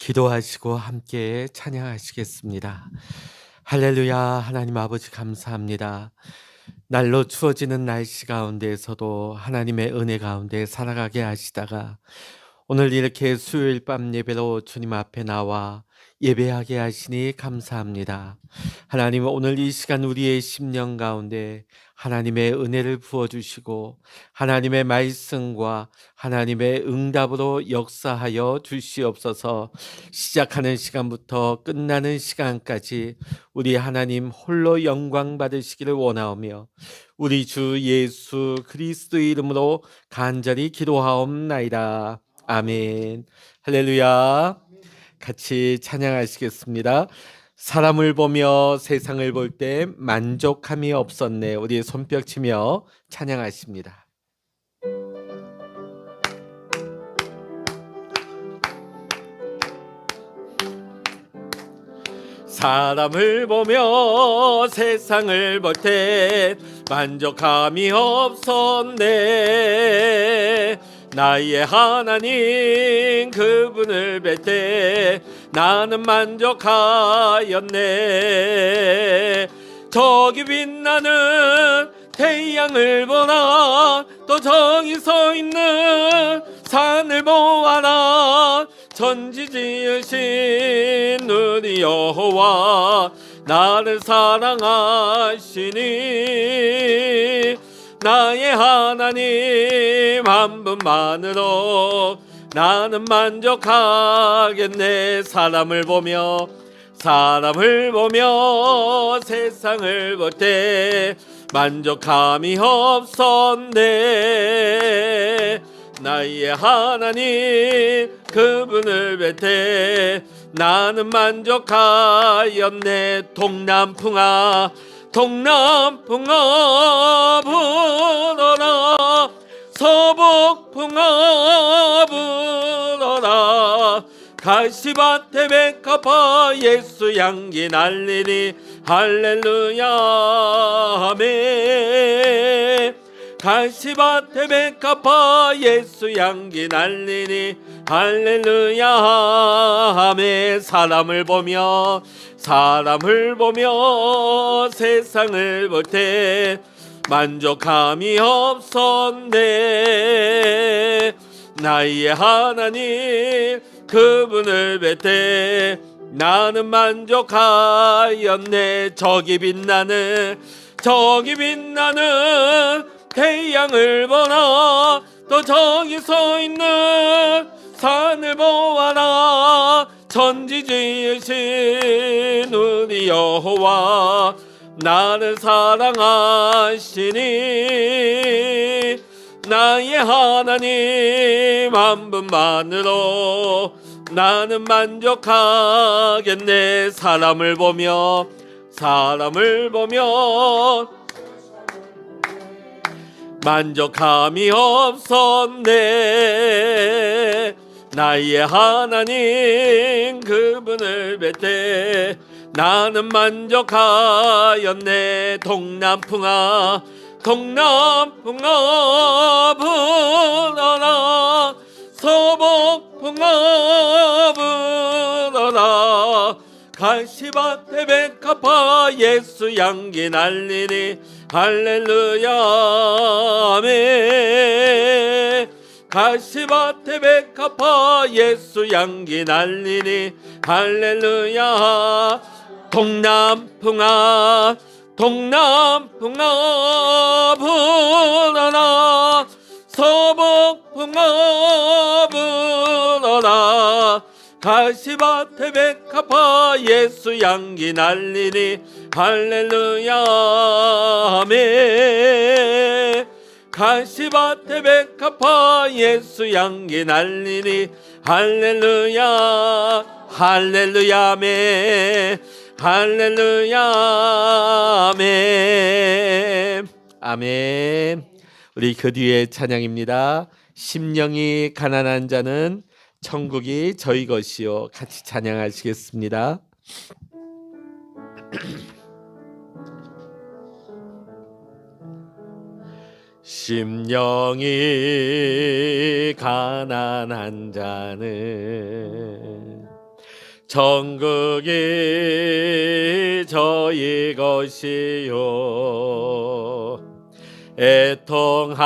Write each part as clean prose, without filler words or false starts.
기도하시고 함께 찬양하시겠습니다. 할렐루야. 하나님 아버지 감사합니다. 날로 추워지는 날씨 가운데에서도 하나님의 은혜 가운데 살아가게 하시다가 오늘 이렇게 수요일 밤 예배로 주님 앞에 나와 예배하게 하시니 감사합니다. 하나님, 오늘 이 시간 우리의 심령 가운데 하나님의 은혜를 부어주시고 하나님의 말씀과 하나님의 응답으로 역사하여 주시옵소서. 시작하는 시간부터 끝나는 시간까지 우리 하나님 홀로 영광 받으시기를 원하오며 우리 주 예수 그리스도의 이름으로 간절히 기도하옵나이다. 아멘. 할렐루야. 같이 찬양하시겠습니다. 사람을 보며 세상을 볼 때 만족함이 없었네. 우리 손뼉 치며 찬양하십니다. 사람을 보며 세상을 볼 때 만족함이 없었네. 나의 하나님 그분을 뵐 때 나는 만족하였네. 저기 빛나는 태양을 보라, 또 저기 서 있는 산을 보아라. 천지 지으신 우리 여호와 나를 사랑하시니 나의 하나님 한 분만으로 나는 만족하겠네. 사람을 보며 세상을 볼 때 만족함이 없었네. 나의 하나님 그분을 뵐 때 나는 만족하였네. 동남풍아 불어라, 서북풍아 불어라. 가시밭에 백합화 예수 향기 날리니 할렐루야 아멘. 가시밭에 백합화 예수 향기 날리니 할렐루야 아멘. 사람을 보며 세상을 볼 때 만족함이 없었네. 나의 하나님 그분을 뵐 때 나는 만족하였네. 저기 빛나는 태양을 보라, 또 저기 서 있는 산을 보아라. 천지 지으신 우리 여호와 나를 사랑하시니 나의 하나님 한 분만으로 나는 만족하겠네. 사람을 보며 만족함이 없었네. 나의 하나님 그분을 뵐 때 나는 만족하였네. 동남풍아 불어라, 서북풍아 불어라. 가시밭에 백합화 예수 향기 날리니 할렐루야 아멘. 가시밭에 백합화 예수 향기 날리니 할렐루야. 동남풍아 불어라, 서북풍아 불어라. 가시밭에 백합화 예수 향기 날리니 할렐루야 아멘. 가시밭에 백합화 예수 향기 날리니 할렐루야 할렐루야 아멘. 할렐루야 아멘. 아멘. 우리 그 뒤에 찬양입니다. 심령이 가난한 자는 천국이 저희 것이요. 같이 찬양하시겠습니다. 심령이 가난한 자는 천국이 저희 것이요 애통하는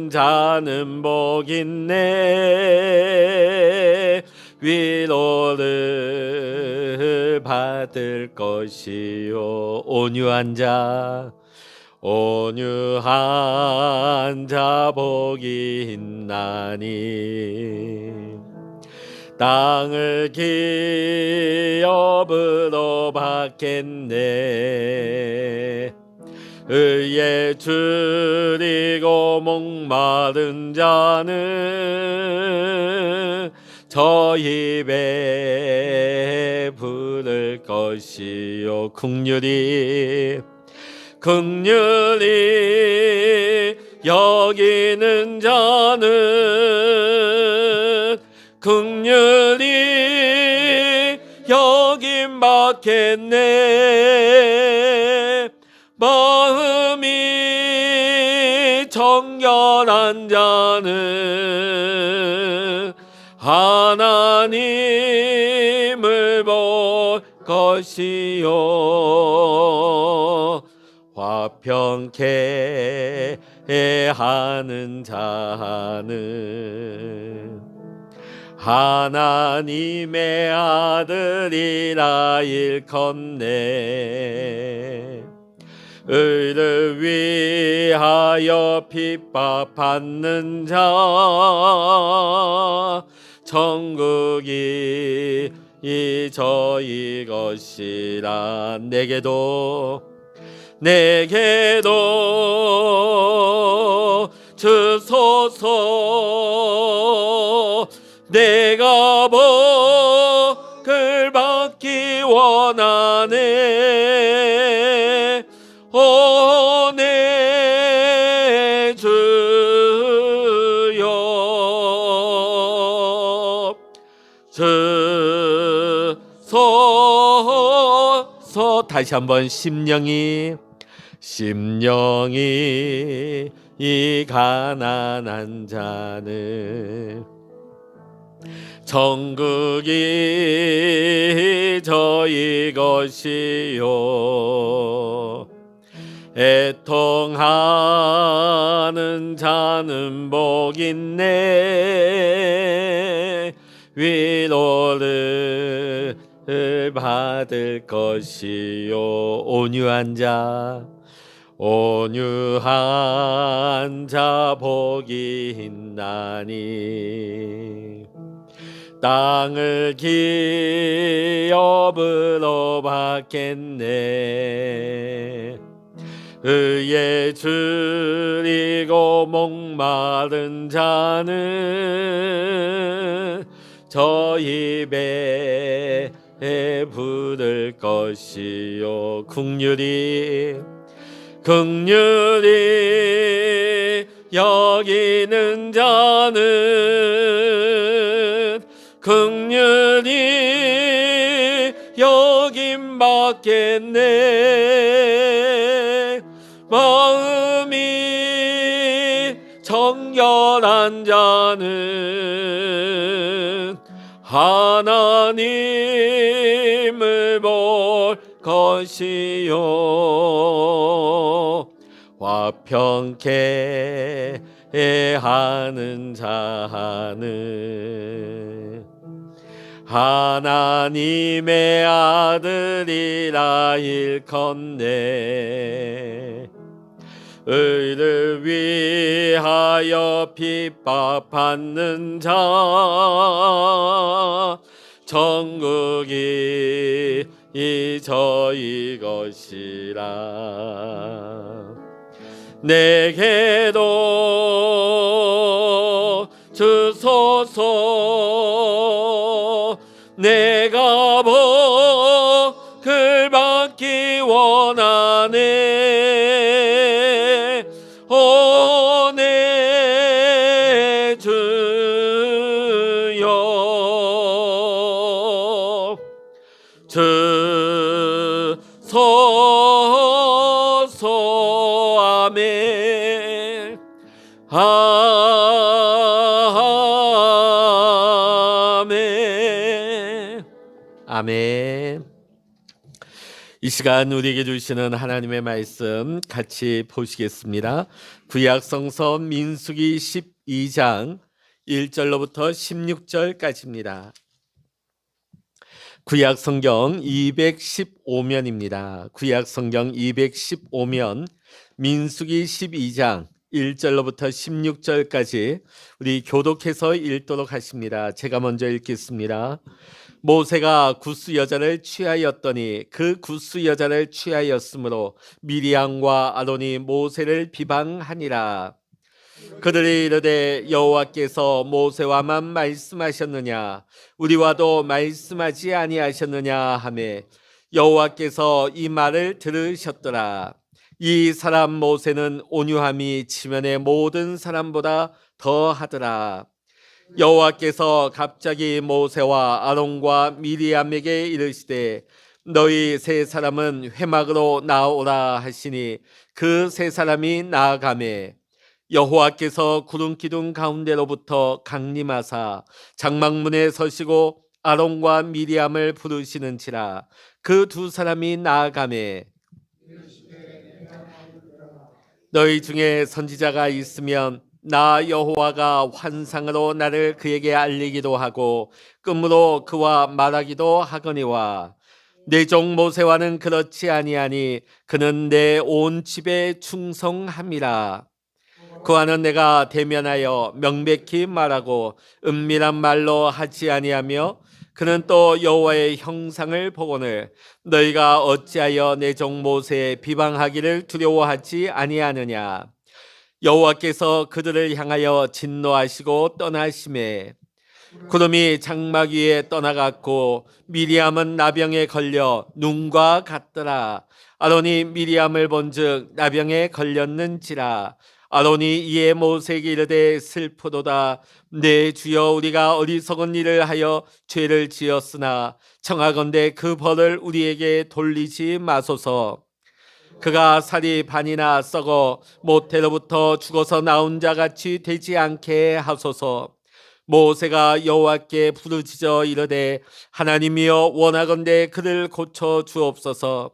자는 복 있네 위로를 받을 것이요 온유한 자 복이 있나니 땅을 기업으로 받겠네 의에 줄이고 목마른 자는 저 입에 부를 것이요 긍휼히 여기는 자는 긍휼히 여김 받겠네 마음이 정결한 자는 하나님을 볼 것이요 화평케 하는 자는 하나님의 아들이라 일컫네 의를 위하여 핍박받는 자 천국이 저희 것이라 내게도 주소서 내가 복을 받기 원하네 오 내 주여 주소서 다시 한번 심령이 이 가난한 자는 천국이 저희 것이요 애통하는 자는 복 있네 위로를 받을 것이요 온유한 자 복이 있나니 땅을 기업으로 받겠네 의에 줄이고 목마른 자는 저 입에 부를 것이요 긍휼히 여기는 자는 긍휼히 여김 받겠네 마음이 정결한 자는 하나님을 볼 것이요 화평케 하는 자는 하나님의 아들이라 일컫네 의를 위하여 핍박받는 자 천국이 저희 것이라 내게도 주소서 내가 복을 받기 원하네 오 내 주여 주소서 아멘 아멘 아멘. 이 시간 우리에게 주시는 하나님의 말씀 같이 보시겠습니다. 구약성서 민수기 12장 1절로부터 16절까지입니다. 구약성경 215면입니다. 구약성경 215면 민수기 12장 1절로부터 16절까지 우리 교독해서 읽도록 하십니다. 제가 먼저 읽겠습니다. 모세가 구스 여자를 취하였더니 그 구스 여자를 취하였으므로 미리암과 아론이 모세를 비방하니라. 그들이 이르되 여호와께서 모세와만 말씀하셨느냐 우리와도 말씀하지 아니하셨느냐 하매 여호와께서 이 말을 들으셨더라. 이 사람 모세는 온유함이 지면의 모든 사람보다 더하더라. 여호와께서 갑자기 모세와 아론과 미리암에게 이르시되 너희 세 사람은 회막으로 나오라 하시니 그 세 사람이 나아가매 여호와께서 구름 기둥 가운데로부터 강림하사 장막문에 서시고 아론과 미리암을 부르시는지라. 그 두 사람이 나아가매 너희 중에 선지자가 있으면 나 여호와가 환상으로 나를 그에게 알리기도 하고 꿈으로 그와 말하기도 하거니와 내 종 모세와는 그렇지 아니하니 그는 내 온 집에 충성함이라. 그와는 내가 대면하여 명백히 말하고 은밀한 말로 하지 아니하며 그는 또 여호와의 형상을 보거늘 너희가 어찌하여 내 종 모세의 비방하기를 두려워하지 아니하느냐. 여호와께서 그들을 향하여 진노하시고 떠나심에 구름이 장막 위에 떠나갔고 미리암은 나병에 걸려 눈과 같더라. 아론이 미리암을 본즉 나병에 걸렸는지라. 아론이 이에 모세에게 이르되 슬프도다. 내 주여 우리가 어리석은 일을 하여 죄를 지었으나 청하건대 그 벌을 우리에게 돌리지 마소서. 그가 살이 반이나 썩어 모태로부터 죽어서 나온 자 같이 되지 않게 하소서. 모세가 여호와께 부르짖어 이르되 하나님이여 원하건대 그를 고쳐 주옵소서.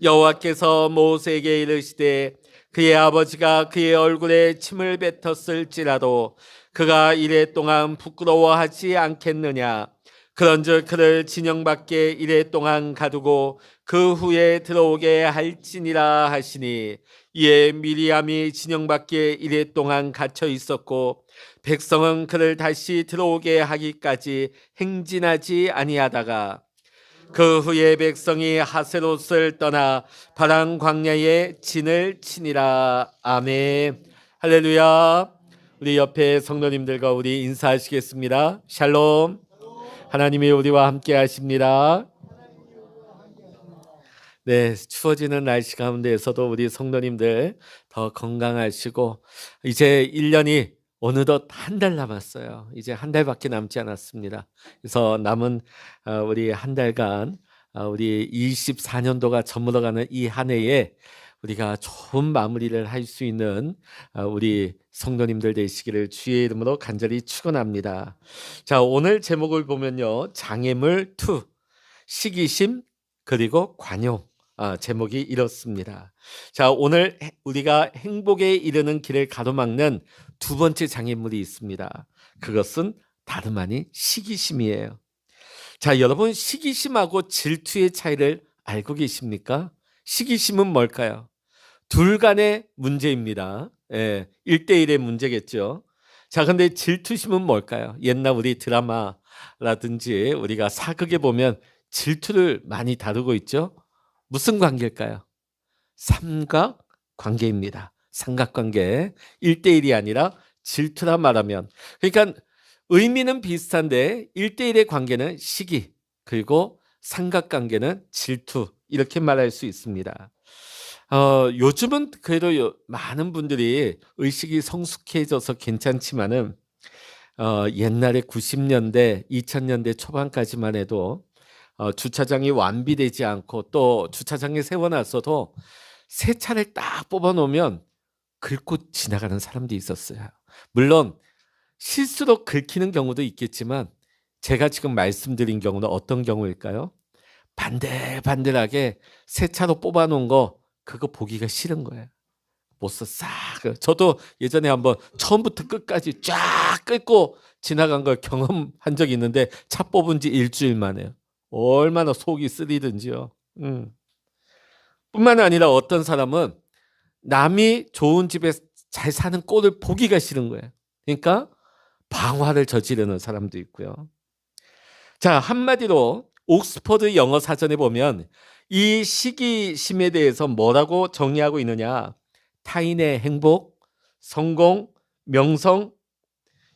여호와께서 모세에게 이르시되 그의 아버지가 그의 얼굴에 침을 뱉었을지라도 그가 이래 동안 부끄러워하지 않겠느냐. 그런즉 그를 진영 밖에 이래 동안 가두고 그 후에 들어오게 할지니라 하시니 이에 미리암이 진영 밖에 이래 동안 갇혀 있었고 백성은 그를 다시 들어오게 하기까지 행진하지 아니하다가 그 후에 백성이 하세롯을 떠나 바란 광야에 진을 치니라. 아멘. 할렐루야. 우리 옆에 성도님들과 우리 인사하시겠습니다. 샬롬. 하나님이 우리와 함께 하십니다. 네, 추워지는 날씨 가운데에서도 우리 성도님들 더 건강하시고 이제 1년이 어느덧 한 달 남았어요. 이제 한 달밖에 남지 않았습니다. 그래서 남은 우리 한 달간 우리 24년도가 저물어가는 이 한 해에 우리가 좋은 마무리를 할 수 있는 우리 성도님들 되시기를 주의 이름으로 간절히 축원합니다. 자, 오늘 제목을 보면요, 장애물 2, 시기심 그리고 관용. 제목이 이렇습니다. 자, 오늘 우리가 행복에 이르는 길을 가로막는 두 번째 장애물이 있습니다. 그것은 다름 아닌 시기심이에요. 자, 여러분 시기심하고 질투의 차이를 알고 계십니까? 시기심은 뭘까요? 둘 간의 문제입니다. 1대1의 문제겠죠. 자, 근데 질투심은 뭘까요? 옛날 우리 드라마라든지 우리가 사극에 보면 질투를 많이 다루고 있죠. 무슨 관계일까요? 삼각 관계입니다. 삼각관계. 1대1이 아니라 질투라 말하면. 그러니까 의미는 비슷한데 1대1의 관계는 시기, 그리고 삼각관계는 질투, 이렇게 말할 수 있습니다. 요즘은 그래도 많은 분들이 의식이 성숙해져서 괜찮지만은 옛날에 90년대, 2000년대 초반까지만 해도 주차장이 완비되지 않고 또 주차장에 세워놨어도 새 차를 딱 뽑아놓으면 긁고 지나가는 사람도 있었어요. 물론 실수로 긁히는 경우도 있겠지만 제가 지금 말씀드린 경우는 어떤 경우일까요? 반들반들하게 새 차로 뽑아 놓은 거 그거 보기가 싫은 거예요. 못써 싹. 저도 예전에 한번 처음부터 끝까지 쫙 긁고 지나간 걸 경험한 적이 있는데 차 뽑은 지 일주일 만에요. 얼마나 속이 쓰리든지요. 뿐만 아니라 어떤 사람은 남이 좋은 집에 잘 사는 꼴을 보기가 싫은 거예요. 그러니까 방화를 저지르는 사람도 있고요. 자, 한마디로 옥스퍼드 영어 사전에 보면 이 시기심에 대해서 뭐라고 정의하고 있느냐? 타인의 행복, 성공, 명성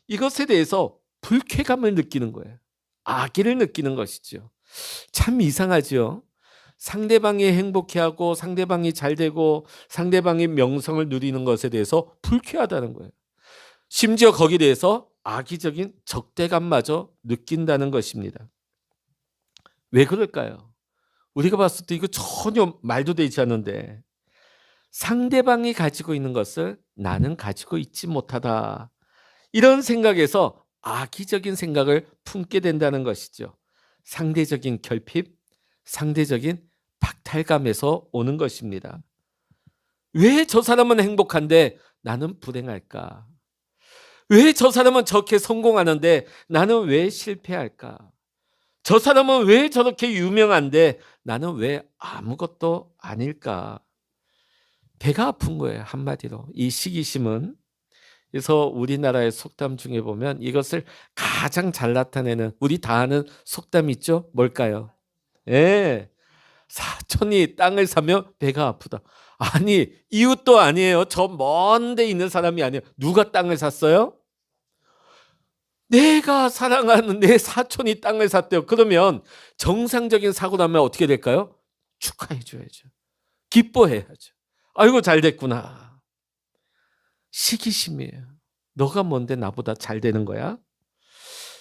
이것에 대해서 불쾌감을 느끼는 거예요. 악의를 느끼는 것이죠. 참 이상하죠. 상대방이 행복해하고 상대방이 잘되고 상대방이 명성을 누리는 것에 대해서 불쾌하다는 거예요. 심지어 거기에 대해서 악의적인 적대감마저 느낀다는 것입니다. 왜 그럴까요? 우리가 봤을 때 이거 전혀 말도 되지 않는데 상대방이 가지고 있는 것을 나는 가지고 있지 못하다. 이런 생각에서 악의적인 생각을 품게 된다는 것이죠. 상대적인 결핍, 상대적인 박탈감에서 오는 것입니다. 왜 저 사람은 행복한데 나는 불행할까? 왜 저 사람은 저렇게 성공하는데 나는 왜 실패할까? 저 사람은 왜 저렇게 유명한데 나는 왜 아무것도 아닐까? 배가 아픈 거예요, 한마디로. 이 시기심은. 그래서 우리나라의 속담 중에 보면 이것을 가장 잘 나타내는 우리 다 아는 속담이 있죠? 뭘까요? 예. 사촌이 땅을 사면 배가 아프다. 아니, 이웃도 아니에요. 저 먼 데 있는 사람이 아니에요. 누가 땅을 샀어요? 내가 사랑하는 내 사촌이 땅을 샀대요. 그러면 정상적인 사고 나면 어떻게 될까요? 축하해 줘야죠. 기뻐해야죠. 아이고 잘 됐구나. 시기심이에요. 너가 뭔데 나보다 잘 되는 거야?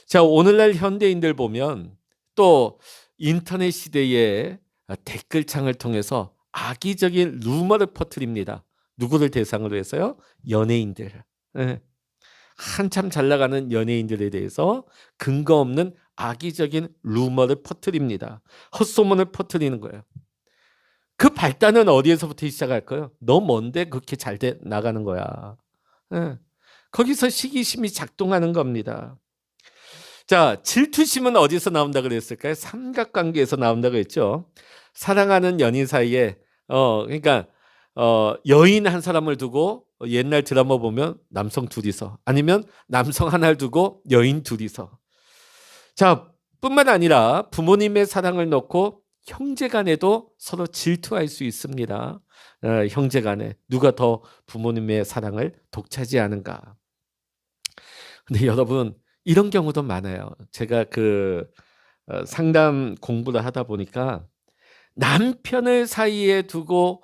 자, 오늘날 현대인들 보면 또 인터넷 시대에 댓글창을 통해서 악의적인 루머를 퍼뜨립니다. 누구를 대상으로 해서요? 연예인들. 예. 한참 잘 나가는 연예인들에 대해서 근거 없는 악의적인 루머를 퍼뜨립니다. 헛소문을 퍼뜨리는 거예요. 그 발단은 어디에서부터 시작할까요? 너 뭔데 그렇게 잘 나가는 거야. 예. 거기서 시기심이 작동하는 겁니다. 자, 질투심은 어디서 나온다 그랬을까요? 삼각관계에서 나온다고 했죠. 사랑하는 연인 사이에 그러니까 여인 한 사람을 두고 옛날 드라마 보면 남성 둘이서 아니면 남성 하나를 두고 여인 둘이서. 자, 뿐만 아니라 부모님의 사랑을 놓고 형제간에도 서로 질투할 수 있습니다. 형제간에 누가 더 부모님의 사랑을 독차지하는가. 근데 여러분 이런 경우도 많아요. 제가 상담 공부를 하다 보니까 남편을 사이에 두고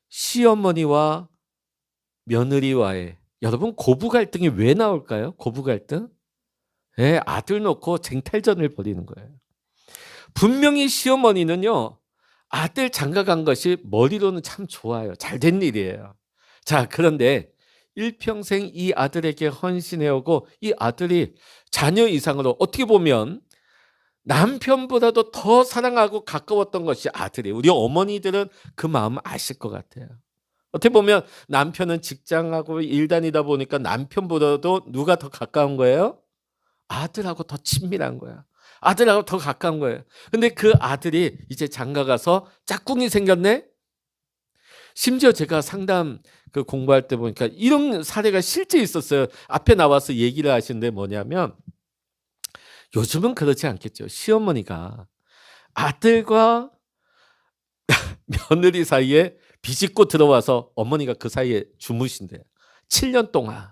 시어머니와 며느리와의 여러분 고부 갈등이 왜 나올까요? 고부 갈등? 예, 아들 놓고 쟁탈전을 벌이는 거예요. 분명히 시어머니는요. 아들 장가간 것이 머리로는 참 좋아요. 잘된 일이에요. 자, 그런데 일평생 이 아들에게 헌신해오고 이 아들이 자녀 이상으로 어떻게 보면 남편보다도 더 사랑하고 가까웠던 것이 아들이에요. 우리 어머니들은 그 마음 아실 것 같아요. 어떻게 보면 남편은 직장하고 일 다니다 보니까 남편보다도 누가 더 가까운 거예요? 아들하고 더 친밀한 거야. 아들하고 더 가까운 거예요. 근데 그 아들이 이제 장가가서 짝꿍이 생겼네? 심지어 제가 상담 공부할 때 보니까 이런 사례가 실제 있었어요. 앞에 나와서 얘기를 하시는데 뭐냐면 요즘은 그렇지 않겠죠. 시어머니가 아들과 며느리 사이에 비집고 들어와서 어머니가 그 사이에 주무신대요. 7년 동안.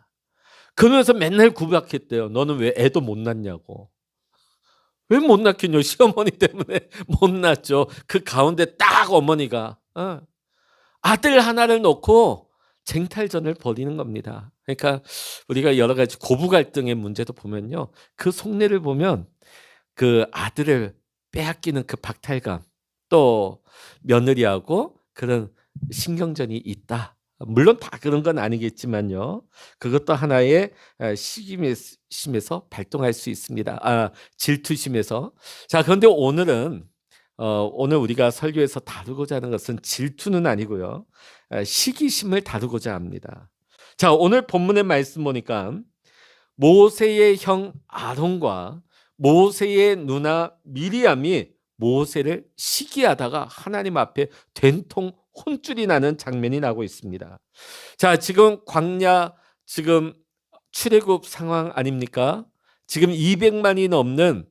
그러면서 맨날 구박했대요. 너는 왜 애도 못 낳냐고. 왜 못 낳겠냐. 시어머니 때문에 못 낳죠. 그 가운데 딱 어머니가 아들 하나를 놓고 쟁탈전을 벌이는 겁니다. 그러니까 우리가 여러 가지 고부 갈등의 문제도 보면요. 그 속내를 보면 그 아들을 빼앗기는 그 박탈감 또 며느리하고 그런 신경전이 있다. 물론 다 그런 건 아니겠지만요. 그것도 하나의 시기심에서 발동할 수 있습니다. 질투심에서. 자, 그런데 오늘 우리가 설교에서 다루고자 하는 것은 질투는 아니고요. 시기심을 다루고자 합니다. 자, 오늘 본문의 말씀 보니까 모세의 형 아론과 모세의 누나 미리암이 모세를 시기하다가 하나님 앞에 된통 혼쭐이 나는 장면이 나고 있습니다. 자, 지금 광야 지금 출애굽 상황 아닙니까? 지금 200만이 넘는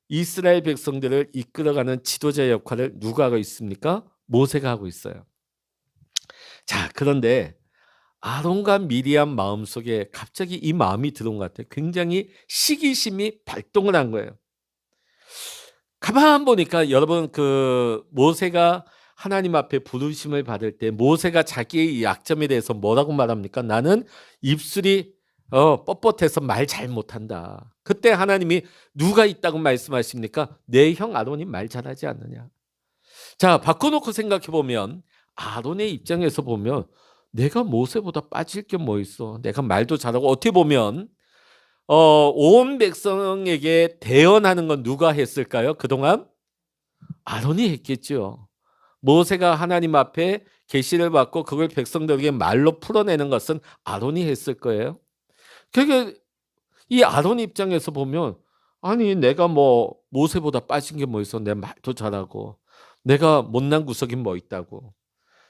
이스라엘 백성들을 이끌어가는 지도자 역할을 누가 하고 있습니까? 모세가 하고 있어요. 자, 그런데 아론과 미리암 마음속에 갑자기 이 마음이 들어온 것 같아요. 굉장히 시기심이 발동을 한 거예요. 가만 보니까 여러분, 모세가 하나님 앞에 부르심을 받을 때 모세가 자기의 약점에 대해서 뭐라고 말합니까? 나는 입술이 뻣뻣해서 말 잘 못한다. 그때 하나님이 누가 있다고 말씀하십니까? 내 형 아론이 말 잘하지 않느냐. 자, 바꿔놓고 생각해 보면 아론의 입장에서 보면 내가 모세보다 빠질 게 뭐 있어. 내가 말도 잘하고. 어떻게 보면 온 백성에게 대언하는 건 누가 했을까요? 그동안 아론이 했겠죠. 모세가 하나님 앞에 계시를 받고 그걸 백성들에게 말로 풀어내는 것은 아론이 했을 거예요. 그게 이 아론 입장에서 보면 아니 내가 뭐 모세보다 빠진 게 뭐 있어. 내 말도 잘하고 내가 못난 구석이 뭐 있다고.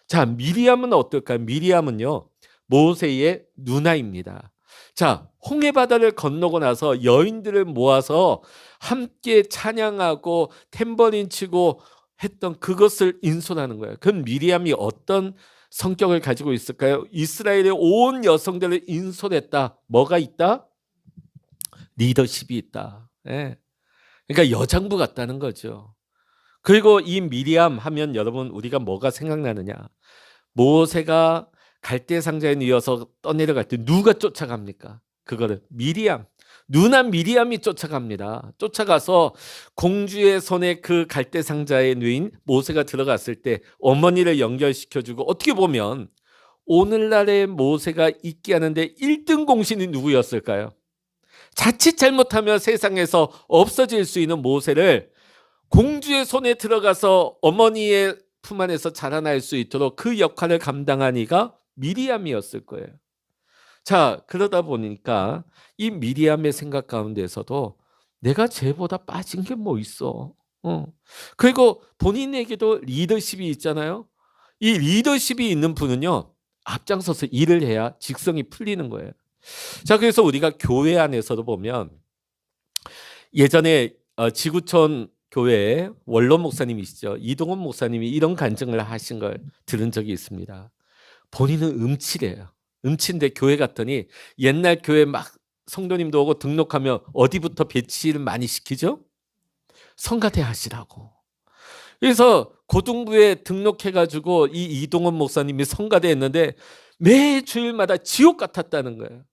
자, 미리암은 어떨까요? 미리암은요, 모세의 누나입니다. 자, 홍해바다를 건너고 나서 여인들을 모아서 함께 찬양하고 탬버린 치고 했던 그것을 인솔하는 거예요. 그럼 미리암이 어떤 성격을 가지고 있을까요? 이스라엘의 온 여성들을 인솔했다. 뭐가 있다? 리더십이 있다. 예. 그러니까 여장부 같다는 거죠. 그리고 이 미리암 하면 여러분 우리가 뭐가 생각나느냐? 모세가 갈대 상자에 이어서 떠내려갈 때 누가 쫓아갑니까? 그거를 미리암, 누나 미리암이 쫓아갑니다. 쫓아가서 공주의 손에 그 갈대 상자에 누인 모세가 들어갔을 때 어머니를 연결시켜주고, 어떻게 보면 오늘날의 모세가 있게 하는데 1등 공신이 누구였을까요? 자칫 잘못하면 세상에서 없어질 수 있는 모세를 공주의 손에 들어가서 어머니의 품 안에서 자라날 수 있도록 그 역할을 감당한 이가 미리암이었을 거예요. 자, 그러다 보니까 이 미리암의 생각 가운데서도 내가 쟤보다 빠진 게 뭐 있어. 그리고 본인에게도 리더십이 있잖아요. 이 리더십이 있는 분은요, 앞장서서 일을 해야 직성이 풀리는 거예요. 자, 그래서 우리가 교회 안에서도 보면 예전에 지구촌 교회에 원로 목사님이시죠. 이동원 목사님이 이런 간증을 하신 걸 들은 적이 있습니다. 본인은 음치래요. 음치인데 교회 갔더니 옛날 교회 막 성도님도 오고 등록하면 어디부터 배치를 많이 시키죠? 성가대 하시라고. 그래서 고등부에 등록해가지고 이 이동원 목사님이 성가대 했는데 매 주일마다 지옥 같았다는 거예요.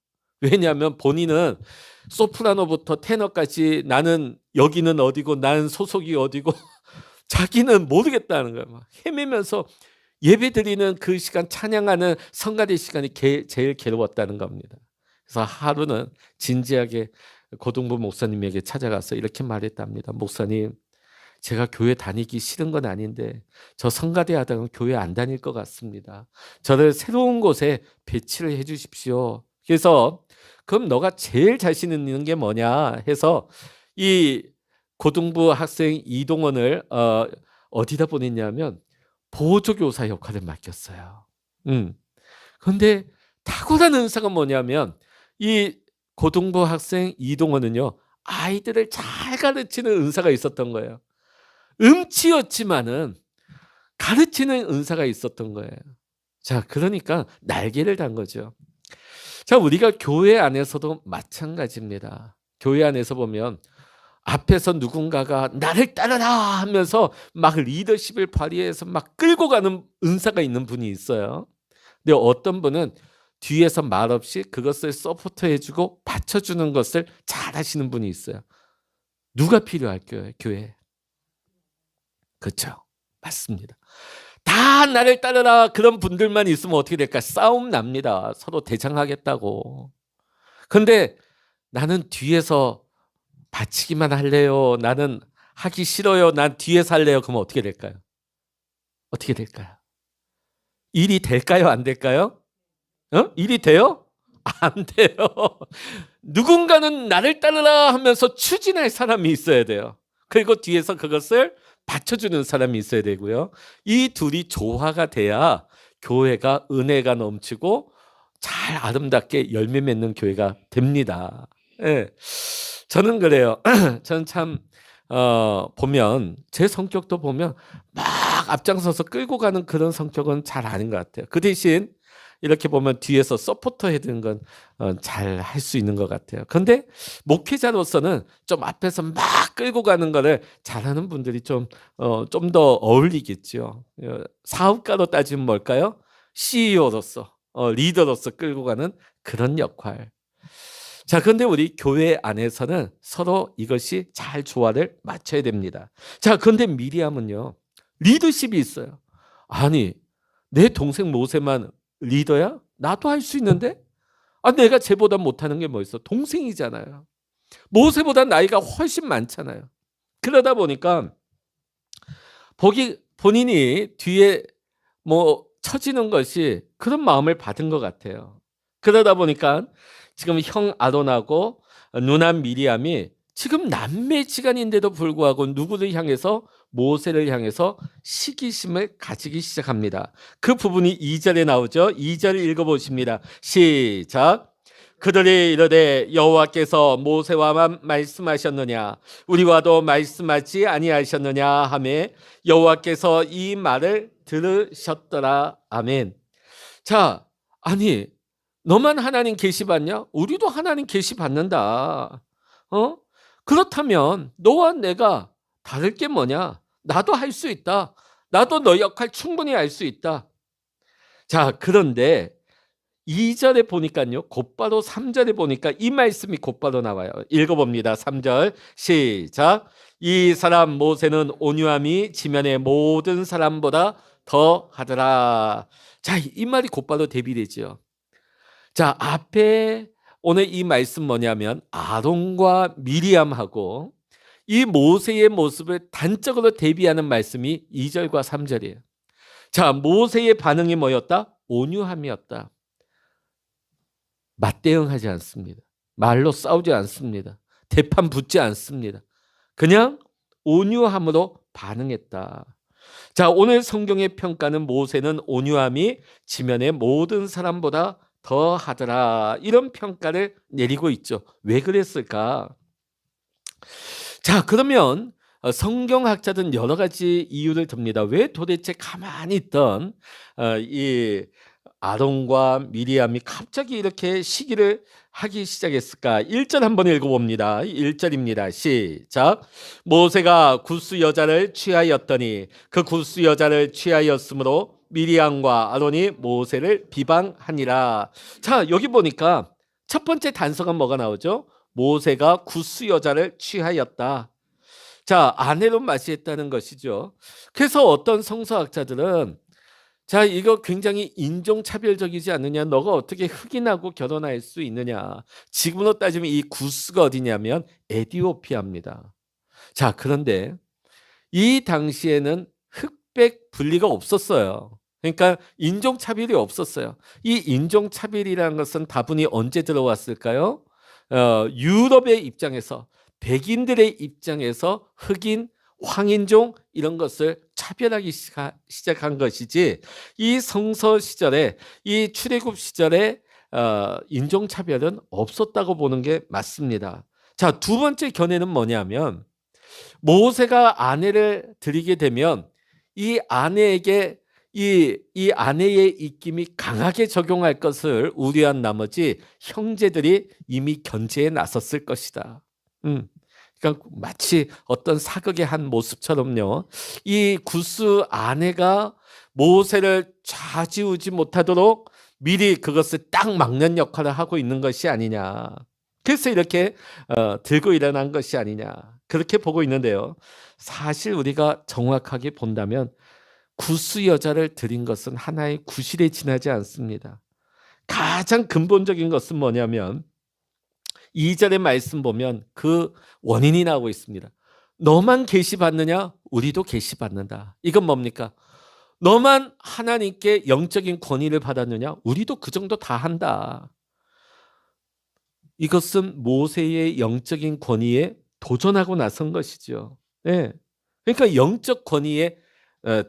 왜냐하면 본인은 소프라노부터 테너까지 나는 여기는 어디고 나는 소속이 어디고 자기는 모르겠다는 거예요. 막 헤매면서 예배드리는 그 시간, 찬양하는 성가대 시간이 제일 괴로웠다는 겁니다. 그래서 하루는 진지하게 고등부 목사님에게 찾아가서 이렇게 말했답니다. 목사님, 제가 교회 다니기 싫은 건 아닌데 저 성가대 하다가 교회 안 다닐 것 같습니다. 저를 새로운 곳에 배치를 해 주십시오. 그래서 그럼 너가 제일 자신 있는 게 뭐냐 해서 이 고등부 학생 이동원을 어디다 보냈냐면 보조교사 역할을 맡겼어요. 그런데 탁월한 은사가 뭐냐면 이 고등부 학생 이동원은요, 아이들을 잘 가르치는 은사가 있었던 거예요. 음치였지만은 가르치는 은사가 있었던 거예요. 자, 그러니까 날개를 단 거죠. 자, 우리가 교회 안에서도 마찬가지입니다. 교회 안에서 보면 앞에서 누군가가 나를 따르라 하면서 막 리더십을 발휘해서 막 끌고 가는 은사가 있는 분이 있어요. 근데 어떤 분은 뒤에서 말없이 그것을 서포트해주고 받쳐주는 것을 잘 하시는 분이 있어요. 누가 필요할까요? 교회. 그렇죠. 맞습니다. 다 나를 따르라 그런 분들만 있으면 어떻게 될까? 싸움 납니다. 서로 대장하겠다고. 근데 나는 뒤에서 바치기만 할래요. 나는 하기 싫어요. 난 뒤에서 할래요. 그러면 어떻게 될까요? 어떻게 될까요? 일이 될까요? 안 될까요? 일이 돼요? 안 돼요. 누군가는 나를 따르라 하면서 추진할 사람이 있어야 돼요. 그리고 뒤에서 그것을 받쳐주는 사람이 있어야 되고요. 이 둘이 조화가 돼야 교회가 은혜가 넘치고 잘 아름답게 열매 맺는 교회가 됩니다. 예. 저는 그래요. 저는 참 보면 제 성격도 보면 막 앞장서서 끌고 가는 그런 성격은 잘 아닌 것 같아요. 그 대신 이렇게 보면 뒤에서 서포터 해주는 건 잘 할 수 있는 것 같아요. 근데 목회자로서는 좀 앞에서 막 끌고 가는 거를 잘하는 분들이 좀 더 어울리겠죠. 사업가로 따지면 뭘까요? CEO로서 리더로서 끌고 가는 그런 역할. 자, 그런데 우리 교회 안에서는 서로 이것이 잘 조화를 맞춰야 됩니다. 자, 그런데 미리암은요, 리더십이 있어요. 아니, 내 동생 모세만 리더야? 나도 할 수 있는데? 내가 쟤보다 못하는 게 뭐 있어? 동생이잖아요. 모세보다 나이가 훨씬 많잖아요. 그러다 보니까 본인이 뒤에 뭐 처지는 것이 그런 마음을 받은 것 같아요. 그러다 보니까 지금 형 아론하고 누난 미리암이 지금 남매지간인데도 불구하고 누구를 향해서 모세를 향해서 시기심을 가지기 시작합니다. 그 부분이 2절에 나오죠. 2절 읽어보십니다. 시작. 그들이 이르되 여호와께서 모세와만 말씀하셨느냐 우리와도 말씀하지 아니하셨느냐 하매 여호와께서 이 말을 들으셨더라. 아멘. 자, 아니 너만 하나님 계시 받냐? 우리도 하나님 계시 받는다. 그렇다면 너와 내가 다를 게 뭐냐? 나도 할 수 있다. 나도 너 역할 충분히 할 수 있다. 자, 그런데 2절에 보니까요. 곧바로 3절에 보니까 이 말씀이 곧바로 나와요. 읽어봅니다. 3절 시작. 이 사람 모세는 온유함이 지면의 모든 사람보다 더 하더라. 자, 이 말이 곧바로 대비되죠. 자, 앞에 오늘 이 말씀 뭐냐면 아론과 미리암하고 이 모세의 모습을 단적으로 대비하는 말씀이 2절과 3절이에요. 자, 모세의 반응이 뭐였다? 온유함이었다. 맞대응하지 않습니다. 말로 싸우지 않습니다. 대판 붙지 않습니다. 그냥 온유함으로 반응했다. 자, 오늘 성경의 평가는 모세는 온유함이 지면의 모든 사람보다 더 하더라. 이런 평가를 내리고 있죠. 왜 그랬을까? 자, 그러면 성경학자들은 여러 가지 이유를 듭니다. 왜 도대체 가만히 있던 이 아론과 미리암이 갑자기 이렇게 시기를 하기 시작했을까? 1절 한번 읽어봅니다. 1절입니다. 시작. 모세가 굿수 여자를 취하였더니 그 굿수 여자를 취하였으므로 미리암과 아론이 모세를 비방하니라. 자, 여기 보니까 첫 번째 단서가 뭐가 나오죠? 모세가 굿수 여자를 취하였다. 자, 아내로 맞이했다는 것이죠. 그래서 어떤 성서학자들은 자, 이거 굉장히 인종차별적이지 않느냐? 너가 어떻게 흑인하고 결혼할 수 있느냐? 지금으로 따지면 이 구스가 어디냐면 에티오피아입니다. 자, 그런데 이 당시에는 흑백 분리가 없었어요. 그러니까 인종차별이 없었어요. 이 인종차별이라는 것은 다분히 언제 들어왔을까요? 유럽의 입장에서 백인들의 입장에서 흑인, 황인종 이런 것을 차별하기 시작한 것이지 이 성서 시절에 이 출애굽 시절에 인종차별은 없었다고 보는 게 맞습니다. 자, 두 번째 견해는 뭐냐면 모세가 아내를 드리게 되면 이 아내에게 이 아내의 입김이 강하게 적용할 것을 우려한 나머지 형제들이 이미 견제에 나섰을 것이다. 그러니까 마치 어떤 사극의 한 모습처럼요. 이 굿스 아내가 모세를 좌지우지 못하도록 미리 그것을 딱 막는 역할을 하고 있는 것이 아니냐. 그래서 이렇게 들고 일어난 것이 아니냐. 그렇게 보고 있는데요. 사실 우리가 정확하게 본다면 구스 여자를 드린 것은 하나의 구실에 지나지 않습니다. 가장 근본적인 것은 뭐냐면 2절의 말씀 보면 그 원인이 나오고 있습니다. 너만 계시받느냐? 우리도 계시받는다. 이건 뭡니까? 너만 하나님께 영적인 권위를 받았느냐? 우리도 그 정도 다 한다. 이것은 모세의 영적인 권위에 도전하고 나선 것이죠. 네. 그러니까 영적 권위에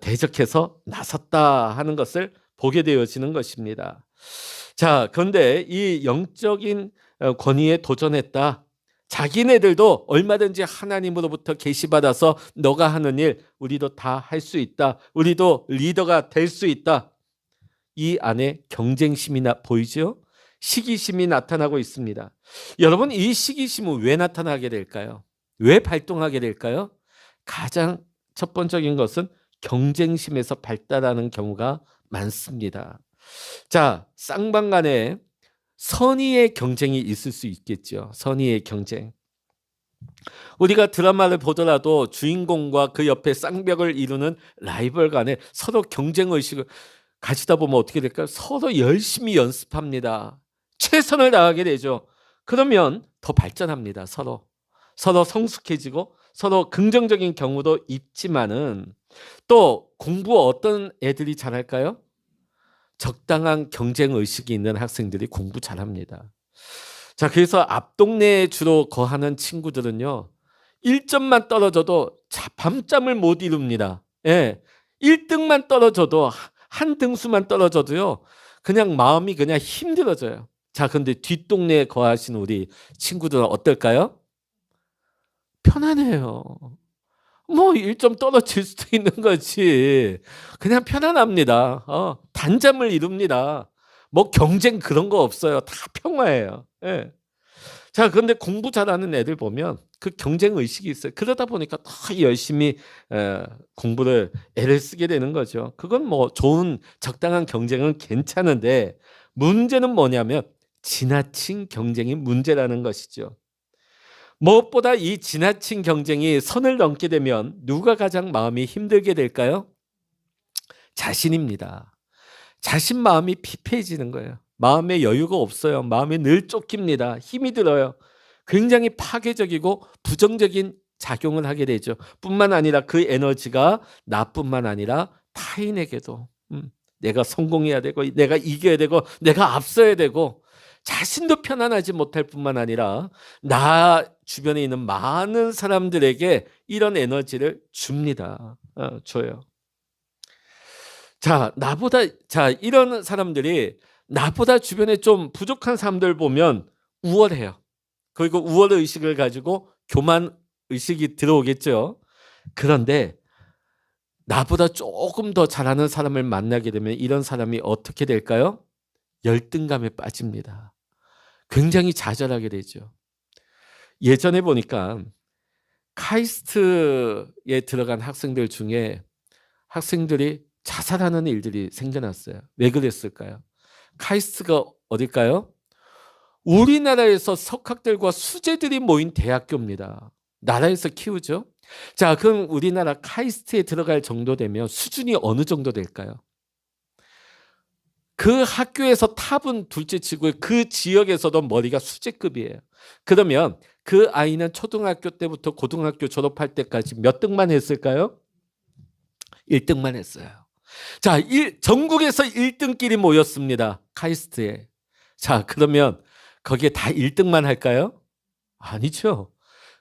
대적해서 나섰다 하는 것을 보게 되어지는 것입니다. 자, 그런데 이 영적인 권위에 도전했다. 자기네들도 얼마든지 하나님으로부터 계시받아서 너가 하는 일 우리도 다 할 수 있다. 우리도 리더가 될 수 있다. 이 안에 경쟁심이 보이죠? 시기심이 나타나고 있습니다. 여러분, 이 시기심은 왜 나타나게 될까요? 왜 발동하게 될까요? 가장 첫 번째인 것은 경쟁심에서 발달하는 경우가 많습니다. 자, 쌍방간에 선의의 경쟁이 있을 수 있겠죠. 선의의 경쟁. 우리가 드라마를 보더라도 주인공과 그 옆에 쌍벽을 이루는 라이벌 간에 서로 경쟁의식을 가지다 보면 어떻게 될까요? 서로 열심히 연습합니다. 최선을 다하게 되죠. 그러면 더 발전합니다. 서로 성숙해지고 서로 긍정적인 경우도 있지만은 또 공부 어떤 애들이 잘할까요? 적당한 경쟁 의식이 있는 학생들이 공부 잘합니다. 자, 그래서 앞 동네에 주로 거하는 친구들은요, 1점만 떨어져도 밤잠을 못 이룹니다. 예, 1등만 떨어져도 한 등수만 떨어져도요, 그냥 마음이 그냥 힘들어져요. 자, 근데 뒷동네에 거하시는 우리 친구들은 어떨까요? 편안해요. 뭐 1점 떨어질 수도 있는 거지. 그냥 편안합니다. 단잠을 이룹니다. 뭐 경쟁 그런 거 없어요. 다 평화예요. 예. 자, 그런데 공부 잘하는 애들 보면 그 경쟁 의식이 있어요. 그러다 보니까 더 열심히 공부를 애를 쓰게 되는 거죠. 그건 뭐 좋은 적당한 경쟁은 괜찮은데 문제는 뭐냐면 지나친 경쟁이 문제라는 것이죠. 무엇보다 이 지나친 경쟁이 선을 넘게 되면 누가 가장 마음이 힘들게 될까요? 자신입니다. 자신 마음이 피폐해지는 거예요. 마음에 여유가 없어요. 마음이 늘 쫓깁니다. 힘이 들어요. 굉장히 파괴적이고 부정적인 작용을 하게 되죠. 뿐만 아니라 그 에너지가 나뿐만 아니라 타인에게도 내가 성공해야 되고 내가 이겨야 되고 내가 앞서야 되고 자신도 편안하지 못할 뿐만 아니라 나 주변에 있는 많은 사람들에게 이런 에너지를 줍니다. 줘요. 자, 이런 사람들이 나보다 주변에 좀 부족한 사람들 보면 우월해요. 그리고 우월 의식을 가지고 교만 의식이 들어오겠죠. 그런데 나보다 조금 더 잘하는 사람을 만나게 되면 이런 사람이 어떻게 될까요? 열등감에 빠집니다. 굉장히 좌절하게 되죠. 예전에 보니까 카이스트에 들어간 학생들 중에 학생들이 자살하는 일들이 생겨났어요. 왜 그랬을까요? 카이스트가 어딜까요? 우리나라에서 석학들과 수재들이 모인 대학교입니다. 나라에서 키우죠. 자, 그럼 우리나라 카이스트에 들어갈 정도 되면 수준이 어느 정도 될까요? 그 학교에서 탑은 둘째치고 그 지역에서도 머리가 수재급이에요. 그러면 그 아이는 초등학교 때부터 고등학교 졸업할 때까지 몇 등만 했을까요? 1등만 했어요. 자, 전국에서 1등끼리 모였습니다. 카이스트에. 자, 그러면 거기에 다 1등만 할까요? 아니죠.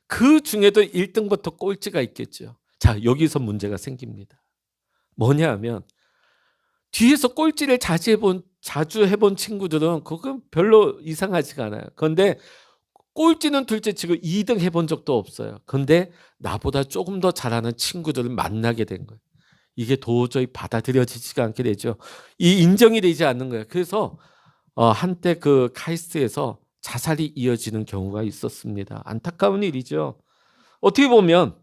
그 중에도 1등부터 꼴찌가 있겠죠. 자, 여기서 문제가 생깁니다. 뭐냐 하면 뒤에서 꼴찌를 자주 해본 친구들은 그건 별로 이상하지가 않아요. 그런데 꼴찌는 둘째치고 2등 해본 적도 없어요. 그런데 나보다 조금 더 잘하는 친구들을 만나게 된 거예요. 이게 도저히 받아들여지지가 않게 되죠. 이 인정이 되지 않는 거예요. 그래서 한때 그 카이스트에서 자살이 이어지는 경우가 있었습니다. 안타까운 일이죠. 어떻게 보면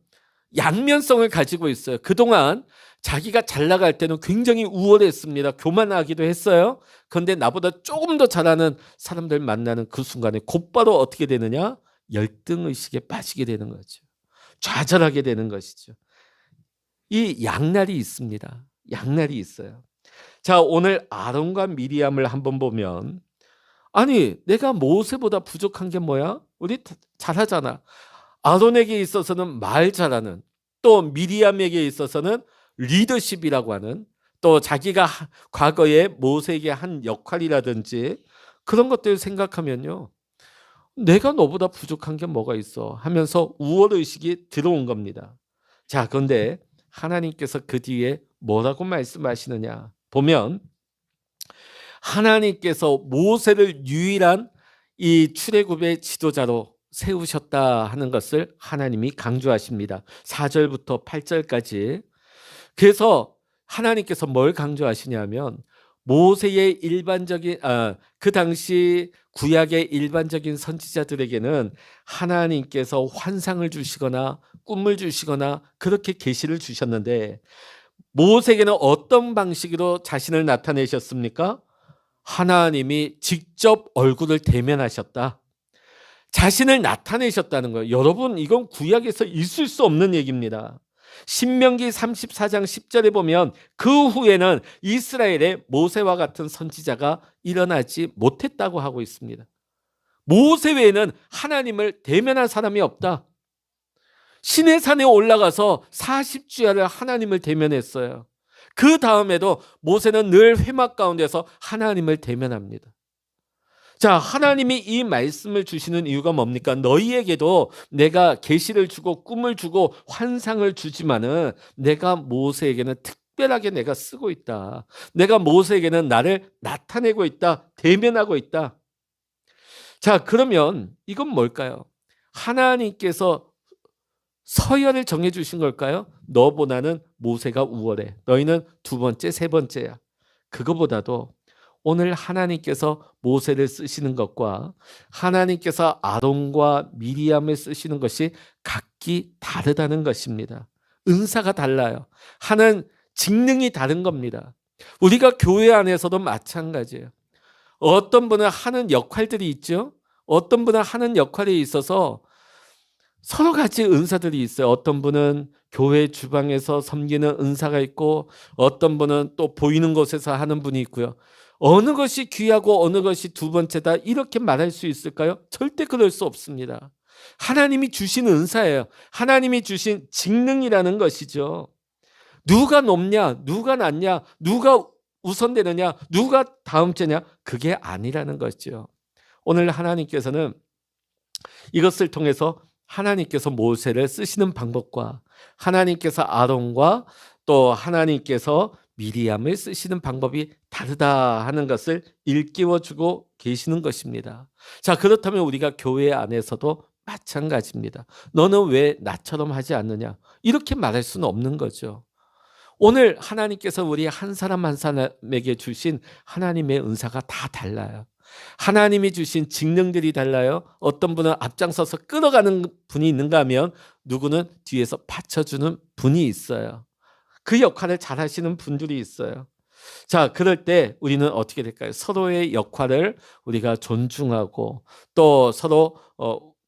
양면성을 가지고 있어요. 그동안 자기가 잘 나갈 때는 굉장히 우월했습니다. 교만하기도 했어요. 그런데 나보다 조금 더 잘하는 사람들 만나는 그 순간에 곧바로 어떻게 되느냐? 열등의식에 빠지게 되는 거죠. 좌절하게 되는 것이죠. 이 양날이 있습니다. 양날이 있어요. 자, 오늘 아론과 미리암을 한번 보면, 아니 내가 모세보다 부족한 게 뭐야? 우리 잘하잖아. 아론에게 있어서는 말 잘하는, 또 미리암에게 있어서는 리더십이라고 하는, 또 자기가 과거에 모세에게 한 역할이라든지 그런 것들을 생각하면요, 내가 너보다 부족한 게 뭐가 있어 하면서 우월의식이 들어온 겁니다. 자, 그런데 하나님께서 그 뒤에 뭐라고 말씀하시느냐 보면, 하나님께서 모세를 유일한 이 출애굽의 지도자로 세우셨다 하는 것을 하나님이 강조하십니다. 4절부터 8절까지. 그래서 하나님께서 뭘 강조하시냐면, 모세의 일반적인 그 당시 구약의 일반적인 선지자들에게는 하나님께서 환상을 주시거나 꿈을 주시거나 그렇게 계시를 주셨는데, 모세에게는 어떤 방식으로 자신을 나타내셨습니까? 하나님이 직접 얼굴을 대면하셨다. 자신을 나타내셨다는 거예요. 여러분, 이건 구약에서 있을 수 없는 얘기입니다. 신명기 34장 10절에 보면 그 후에는 이스라엘에 모세와 같은 선지자가 일어나지 못했다고 하고 있습니다. 모세 외에는 하나님을 대면한 사람이 없다. 시내산에 올라가서 40주야를 하나님을 대면했어요. 그 다음에도 모세는 늘 회막 가운데서 하나님을 대면합니다. 자, 하나님이 이 말씀을 주시는 이유가 뭡니까? 너희에게도 내가 계시를 주고 꿈을 주고 환상을 주지만은 내가 모세에게는 특별하게 내가 쓰고 있다. 내가 모세에게는 나를 나타내고 있다. 대면하고 있다. 자, 그러면 이건 뭘까요? 하나님께서 서열을 정해주신 걸까요? 너보다는 모세가 우월해. 너희는 두 번째, 세 번째야. 그거보다도 오늘 하나님께서 모세를 쓰시는 것과 하나님께서 아론과 미리암을 쓰시는 것이 각기 다르다는 것입니다. 은사가 달라요. 하는 직능이 다른 겁니다. 우리가 교회 안에서도 마찬가지예요. 어떤 분은 하는 역할들이 있죠. 어떤 분은 하는 역할에 있어서 서로 같이 은사들이 있어요. 어떤 분은 교회 주방에서 섬기는 은사가 있고, 어떤 분은 또 보이는 곳에서 하는 분이 있고요. 어느 것이 귀하고 어느 것이 두 번째다 이렇게 말할 수 있을까요? 절대 그럴 수 없습니다. 하나님이 주신 은사예요. 하나님이 주신 직능이라는 것이죠. 누가 높냐, 누가 낮냐, 누가 우선되느냐, 누가 다음째냐, 그게 아니라는 거죠. 오늘 하나님께서는 이것을 통해서 하나님께서 모세를 쓰시는 방법과 하나님께서 아론과 또 하나님께서 미리암을 쓰시는 방법이 다르다 하는 것을 일깨워주고 계시는 것입니다. 자, 그렇다면 우리가 교회 안에서도 마찬가지입니다. 너는 왜 나처럼 하지 않느냐? 이렇게 말할 수는 없는 거죠. 오늘 하나님께서 우리 한 사람 한 사람에게 주신 하나님의 은사가 다 달라요. 하나님이 주신 직능들이 달라요. 어떤 분은 앞장서서 끌어가는 분이 있는가 하면 누구는 뒤에서 받쳐주는 분이 있어요. 그 역할을 잘 하시는 분들이 있어요. 자, 그럴 때 우리는 어떻게 될까요? 서로의 역할을 우리가 존중하고 또 서로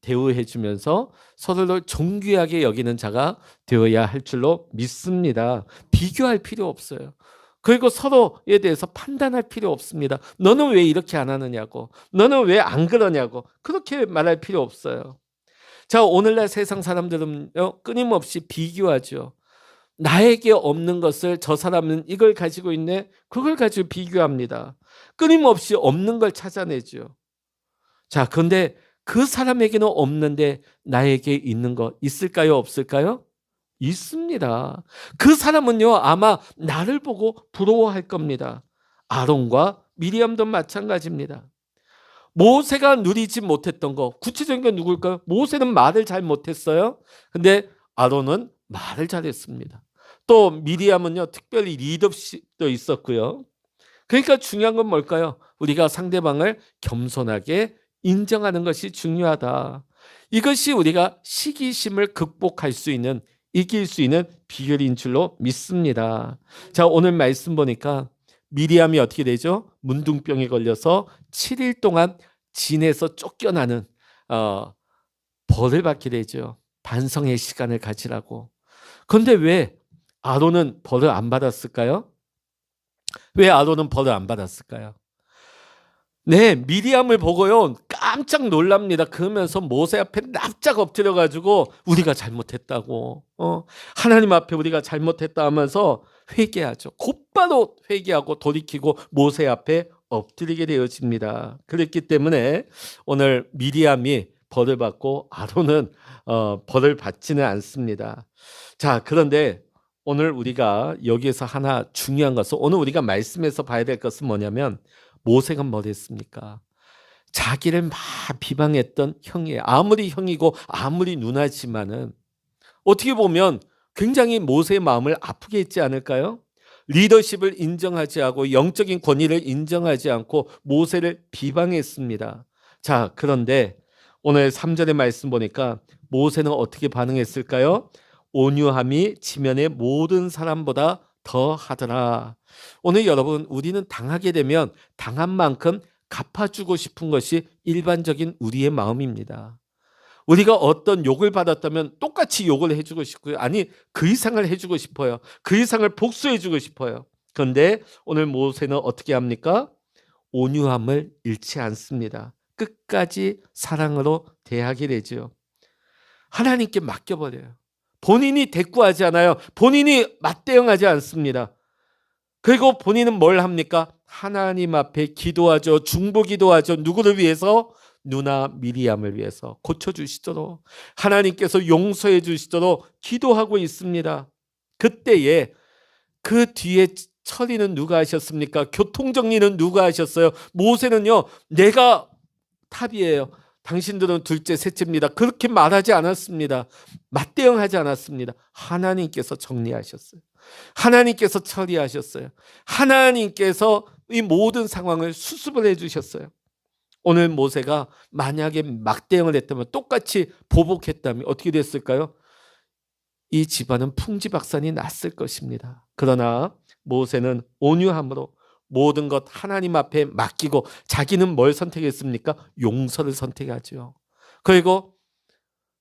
대우해 주면서 서로를 존귀하게 여기는 자가 되어야 할 줄로 믿습니다. 비교할 필요 없어요. 그리고 서로에 대해서 판단할 필요 없습니다. 너는 왜 이렇게 안 하느냐고, 너는 왜 안 그러냐고 그렇게 말할 필요 없어요. 자, 오늘날 세상 사람들은요, 끊임없이 비교하죠. 나에게 없는 것을 저 사람은 이걸 가지고 있네, 그걸 가지고 비교합니다. 끊임없이 없는 걸 찾아내죠. 자, 그런데 그 사람에게는 없는데 나에게 있는 거 있을까요, 없을까요? 있습니다. 그 사람은요, 아마 나를 보고 부러워할 겁니다. 아론과 미리암도 마찬가지입니다. 모세가 누리지 못했던 거, 구체적인 건 누굴까요? 모세는 말을 잘 못했어요. 근데 아론은 말을 잘했습니다. 또 미리암은요, 특별히 리더십도 있었고요. 그러니까 중요한 건 뭘까요? 우리가 상대방을 겸손하게 인정하는 것이 중요하다. 이것이 우리가 시기심을 극복할 수 있는, 이길 수 있는 비결인 줄로 믿습니다. 자, 오늘 말씀 보니까 미리암이 어떻게 되죠? 문둥병에 걸려서 7일 동안 진에서 쫓겨나는 벌을 받게 되죠. 반성의 시간을 가지라고. 그런데 왜 아론은 벌을 안 받았을까요? 왜 아론은 벌을 안 받았을까요? 네, 미리암을 보고요 깜짝 놀랍니다. 그러면서 모세 앞에 납작 엎드려 가지고 우리가 잘못했다고, 하나님 앞에 우리가 잘못했다 하면서 회개하죠. 곧바로 회개하고 돌이키고 모세 앞에 엎드리게 되어집니다. 그랬기 때문에 오늘 미리암이 벌을 받고 아론은 벌을 받지는 않습니다. 자, 그런데 오늘 우리가 여기에서 하나 중요한 것은, 오늘 우리가 말씀에서 봐야 될 것은 뭐냐면, 모세가 뭘 했습니까? 자기를 막 비방했던 형이에요. 아무리 형이고 아무리 누나지만은 어떻게 보면 굉장히 모세의 마음을 아프게 했지 않을까요? 리더십을 인정하지 않고 영적인 권위를 인정하지 않고 모세를 비방했습니다. 자, 그런데 오늘 3절의 말씀 보니까 모세는 어떻게 반응했을까요? 온유함이 지면의 모든 사람보다 더 하더라. 오늘 여러분, 우리는 당하게 되면 당한 만큼 갚아주고 싶은 것이 일반적인 우리의 마음입니다. 우리가 어떤 욕을 받았다면 똑같이 욕을 해주고 싶고요. 아니, 그 이상을 해주고 싶어요. 그 이상을 복수해주고 싶어요. 그런데 오늘 모세는 어떻게 합니까? 온유함을 잃지 않습니다. 끝까지 사랑으로 대하게 되죠. 하나님께 맡겨버려요. 본인이 대꾸하지 않아요. 본인이 맞대응하지 않습니다. 그리고 본인은 뭘 합니까? 하나님 앞에 기도하죠. 중보기도하죠. 누구를 위해서? 누나 미리암을 위해서 고쳐주시도록, 하나님께서 용서해 주시도록 기도하고 있습니다. 그때에 그 뒤에 처리는 누가 하셨습니까? 교통정리는 누가 하셨어요? 모세는요, 내가 탑이에요, 당신들은 둘째 셋째입니다, 그렇게 말하지 않았습니다. 맞대응하지 않았습니다. 하나님께서 정리하셨어요. 하나님께서 처리하셨어요. 하나님께서 이 모든 상황을 수습을 해주셨어요. 오늘 모세가 만약에 막대응을 했다면, 똑같이 보복했다면 어떻게 됐을까요? 이 집안은 풍지박산이 났을 것입니다. 그러나 모세는 온유함으로 모든 것 하나님 앞에 맡기고, 자기는 뭘 선택했습니까? 용서를 선택하죠. 그리고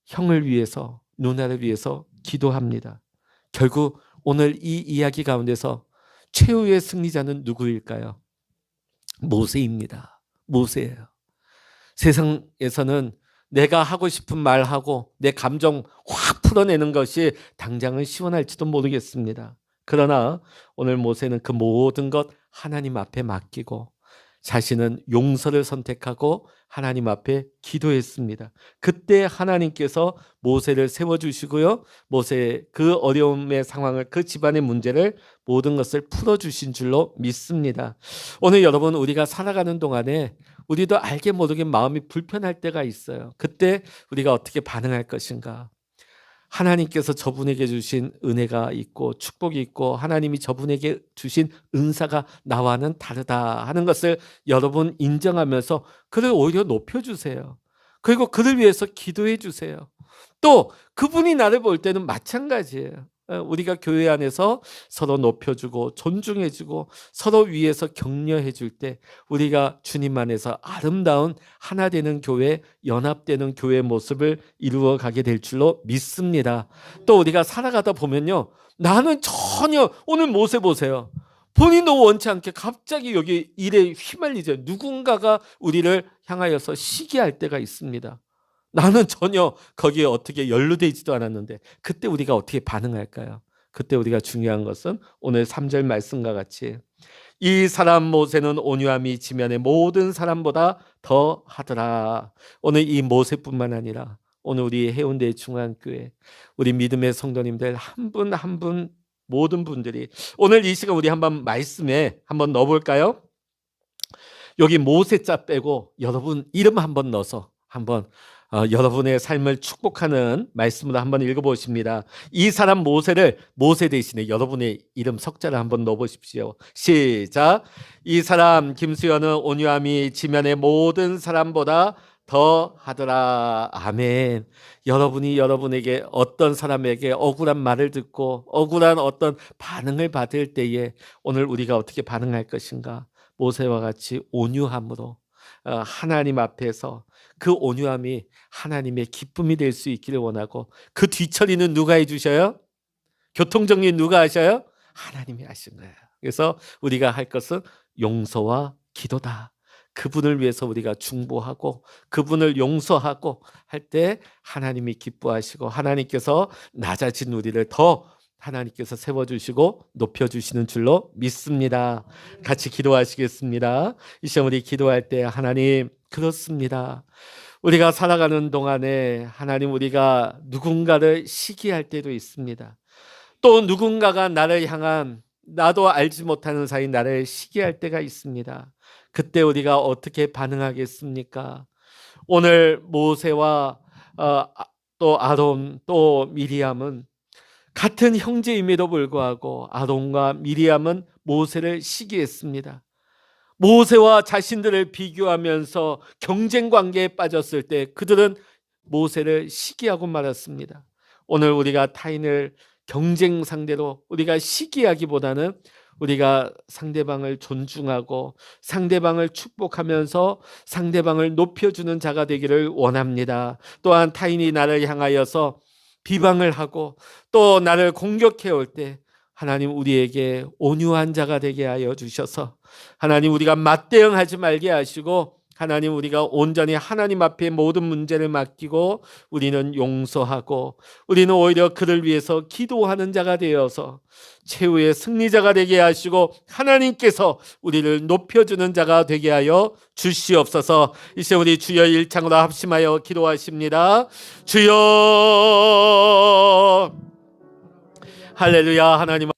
형을 위해서, 누나를 위해서 기도합니다. 결국 오늘 이 이야기 가운데서 최후의 승리자는 누구일까요? 모세입니다. 모세예요. 세상에서는 내가 하고 싶은 말하고 내 감정 확 풀어내는 것이 당장은 시원할지도 모르겠습니다. 그러나 오늘 모세는 그 모든 것 하나님 앞에 맡기고 자신은 용서를 선택하고 하나님 앞에 기도했습니다. 그때 하나님께서 모세를 세워주시고요, 모세의 그 어려움의 상황을, 그 집안의 문제를, 모든 것을 풀어주신 줄로 믿습니다. 오늘 여러분, 우리가 살아가는 동안에 우리도 알게 모르게 마음이 불편할 때가 있어요. 그때 우리가 어떻게 반응할 것인가? 하나님께서 저분에게 주신 은혜가 있고 축복이 있고 하나님이 저분에게 주신 은사가 나와는 다르다 하는 것을 여러분 인정하면서 그를 오히려 높여주세요. 그리고 그를 위해서 기도해 주세요. 또 그분이 나를 볼 때는 마찬가지예요. 우리가 교회 안에서 서로 높여주고 존중해주고 서로 위에서 격려해줄 때 우리가 주님 안에서 아름다운 하나 되는 교회, 연합되는 교회의 모습을 이루어가게 될 줄로 믿습니다. 또 우리가 살아가다 보면요, 나는 전혀, 오늘 모세 보세요. 본인도 원치 않게 갑자기 여기 일에 휘말리죠. 누군가가 우리를 향하여서 시기할 때가 있습니다. 나는 전혀 거기에 어떻게 연루되지도 않았는데 그때 우리가 어떻게 반응할까요? 그때 우리가 중요한 것은 오늘 3절 말씀과 같이 이 사람 모세는 온유함이 지면의 모든 사람보다 더 하더라. 오늘 이 모세뿐만 아니라 오늘 우리 해운대 중앙교회 우리 믿음의 성도님들 한 분 한 분, 모든 분들이 오늘 이 시간 우리 한번 말씀에 한번 넣어볼까요? 여기 모세자 빼고 여러분 이름 한번 넣어서 한번 여러분의 삶을 축복하는 말씀으로 한번 읽어보십니다. 이 사람 모세를, 모세 대신에 여러분의 이름 석자를 한번 넣어보십시오. 시작. 이 사람 김수현은 온유함이 지면의 모든 사람보다 더 하더라. 아멘. 여러분이 여러분에게 어떤 사람에게 억울한 말을 듣고 억울한 어떤 반응을 받을 때에 오늘 우리가 어떻게 반응할 것인가? 모세와 같이 온유함으로 하나님 앞에서 그 온유함이 하나님의 기쁨이 될 수 있기를 원하고, 그 뒤처리는 누가 해주셔요? 교통정리 누가 하셔요? 하나님이 하신 거예요. 그래서 우리가 할 것은 용서와 기도다. 그분을 위해서 우리가 중보하고 그분을 용서하고 할 때 하나님이 기뻐하시고 하나님께서 낮아진 우리를 더 하나님께서 세워주시고 높여주시는 줄로 믿습니다. 같이 기도하시겠습니다. 이 시간 우리 기도할 때 하나님, 그렇습니다. 우리가 살아가는 동안에 하나님, 우리가 누군가를 시기할 때도 있습니다. 또 누군가가 나를 향한, 나도 알지 못하는 사이 나를 시기할 때가 있습니다. 그때 우리가 어떻게 반응하겠습니까? 오늘 모세와 또 아론 또 미리암은 같은 형제임에도 불구하고 아론과 미리암은 모세를 시기했습니다. 모세와 자신들을 비교하면서 경쟁 관계에 빠졌을 때 그들은 모세를 시기하고 말았습니다. 오늘 우리가 타인을 경쟁 상대로 우리가 시기하기보다는 우리가 상대방을 존중하고 상대방을 축복하면서 상대방을 높여주는 자가 되기를 원합니다. 또한 타인이 나를 향하여서 비방을 하고 또 나를 공격해 올 때 하나님, 우리에게 온유한 자가 되게 하여 주셔서 하나님, 우리가 맞대응하지 말게 하시고 하나님, 우리가 온전히 하나님 앞에 모든 문제를 맡기고 우리는 용서하고 우리는 오히려 그를 위해서 기도하는 자가 되어서 최후의 승리자가 되게 하시고 하나님께서 우리를 높여주는 자가 되게 하여 주시옵소서. 이제 우리 주여 일창으로 합심하여 기도하십니다. 주여, 할렐루야. 하나님,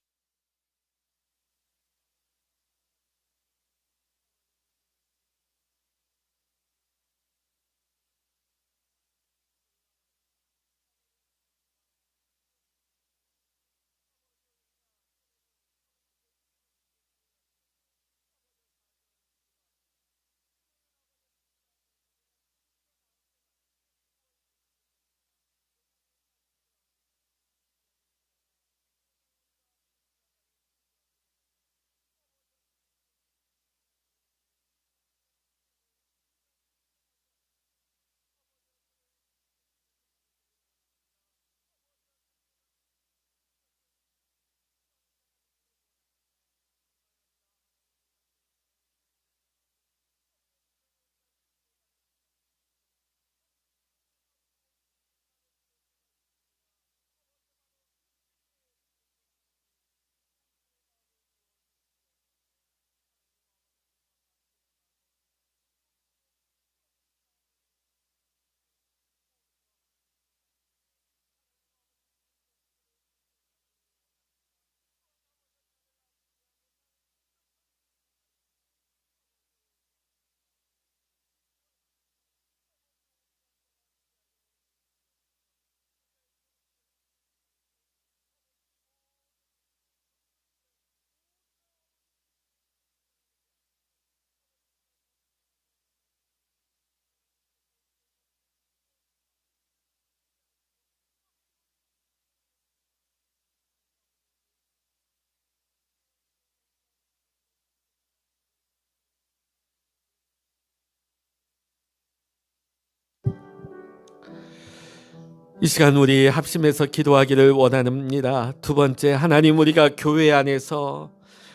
이 시간 우리 합심해서 기도하기를 원합니다. 두 번째, 하나님, 우리가 교회 안에서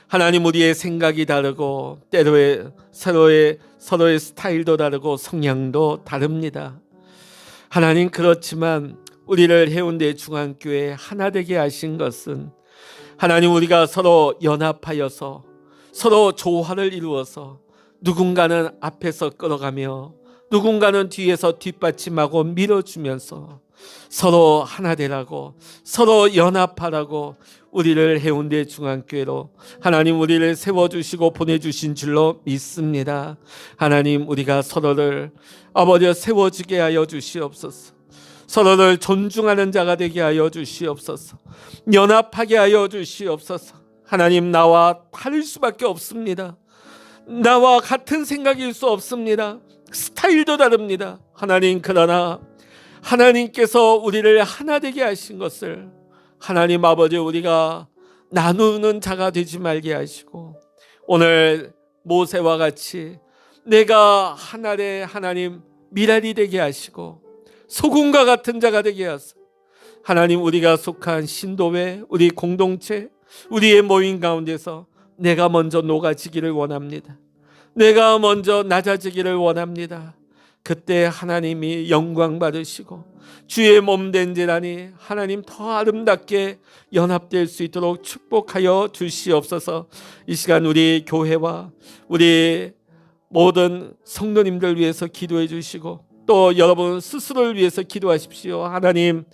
하나님, 우리의 생각이 다르고 때로에 서로의 스타일도 다르고 성향도 다릅니다. 하나님, 그렇지만 우리를 해운대 중앙교회 하나 되게 하신 것은 하나님, 우리가 서로 연합하여서 서로 조화를 이루어서 누군가는 앞에서 끌어가며 누군가는 뒤에서 뒷받침하고 밀어주면서 서로 하나 되라고, 서로 연합하라고 우리를 해운대 중앙교회로 하나님, 우리를 세워주시고 보내주신 줄로 믿습니다. 하나님, 우리가 서로를 아버지 세워주게 하여 주시옵소서. 서로를 존중하는 자가 되게 하여 주시옵소서. 연합하게 하여 주시옵소서. 하나님, 나와 다를 수밖에 없습니다. 나와 같은 생각일 수 없습니다. 스타일도 다릅니다. 하나님, 그러나 하나님께서 우리를 하나 되게 하신 것을 하나님 아버지, 우리가 나누는 자가 되지 말게 하시고 오늘 모세와 같이 내가 하나의 하나님 미랄이 되게 하시고 소금과 같은 자가 되게 하소서. 하나님, 우리가 속한 신도회, 우리 공동체, 우리의 모임 가운데서 내가 먼저 녹아지기를 원합니다. 내가 먼저 낮아지기를 원합니다. 그때 하나님이 영광 받으시고 주의 몸 된 제단이 하나님 더 아름답게 연합될 수 있도록 축복하여 주시옵소서. 이 시간 우리 교회와 우리 모든 성도님들 위해서 기도해 주시고 또 여러분 스스로를 위해서 기도하십시오. 하나님,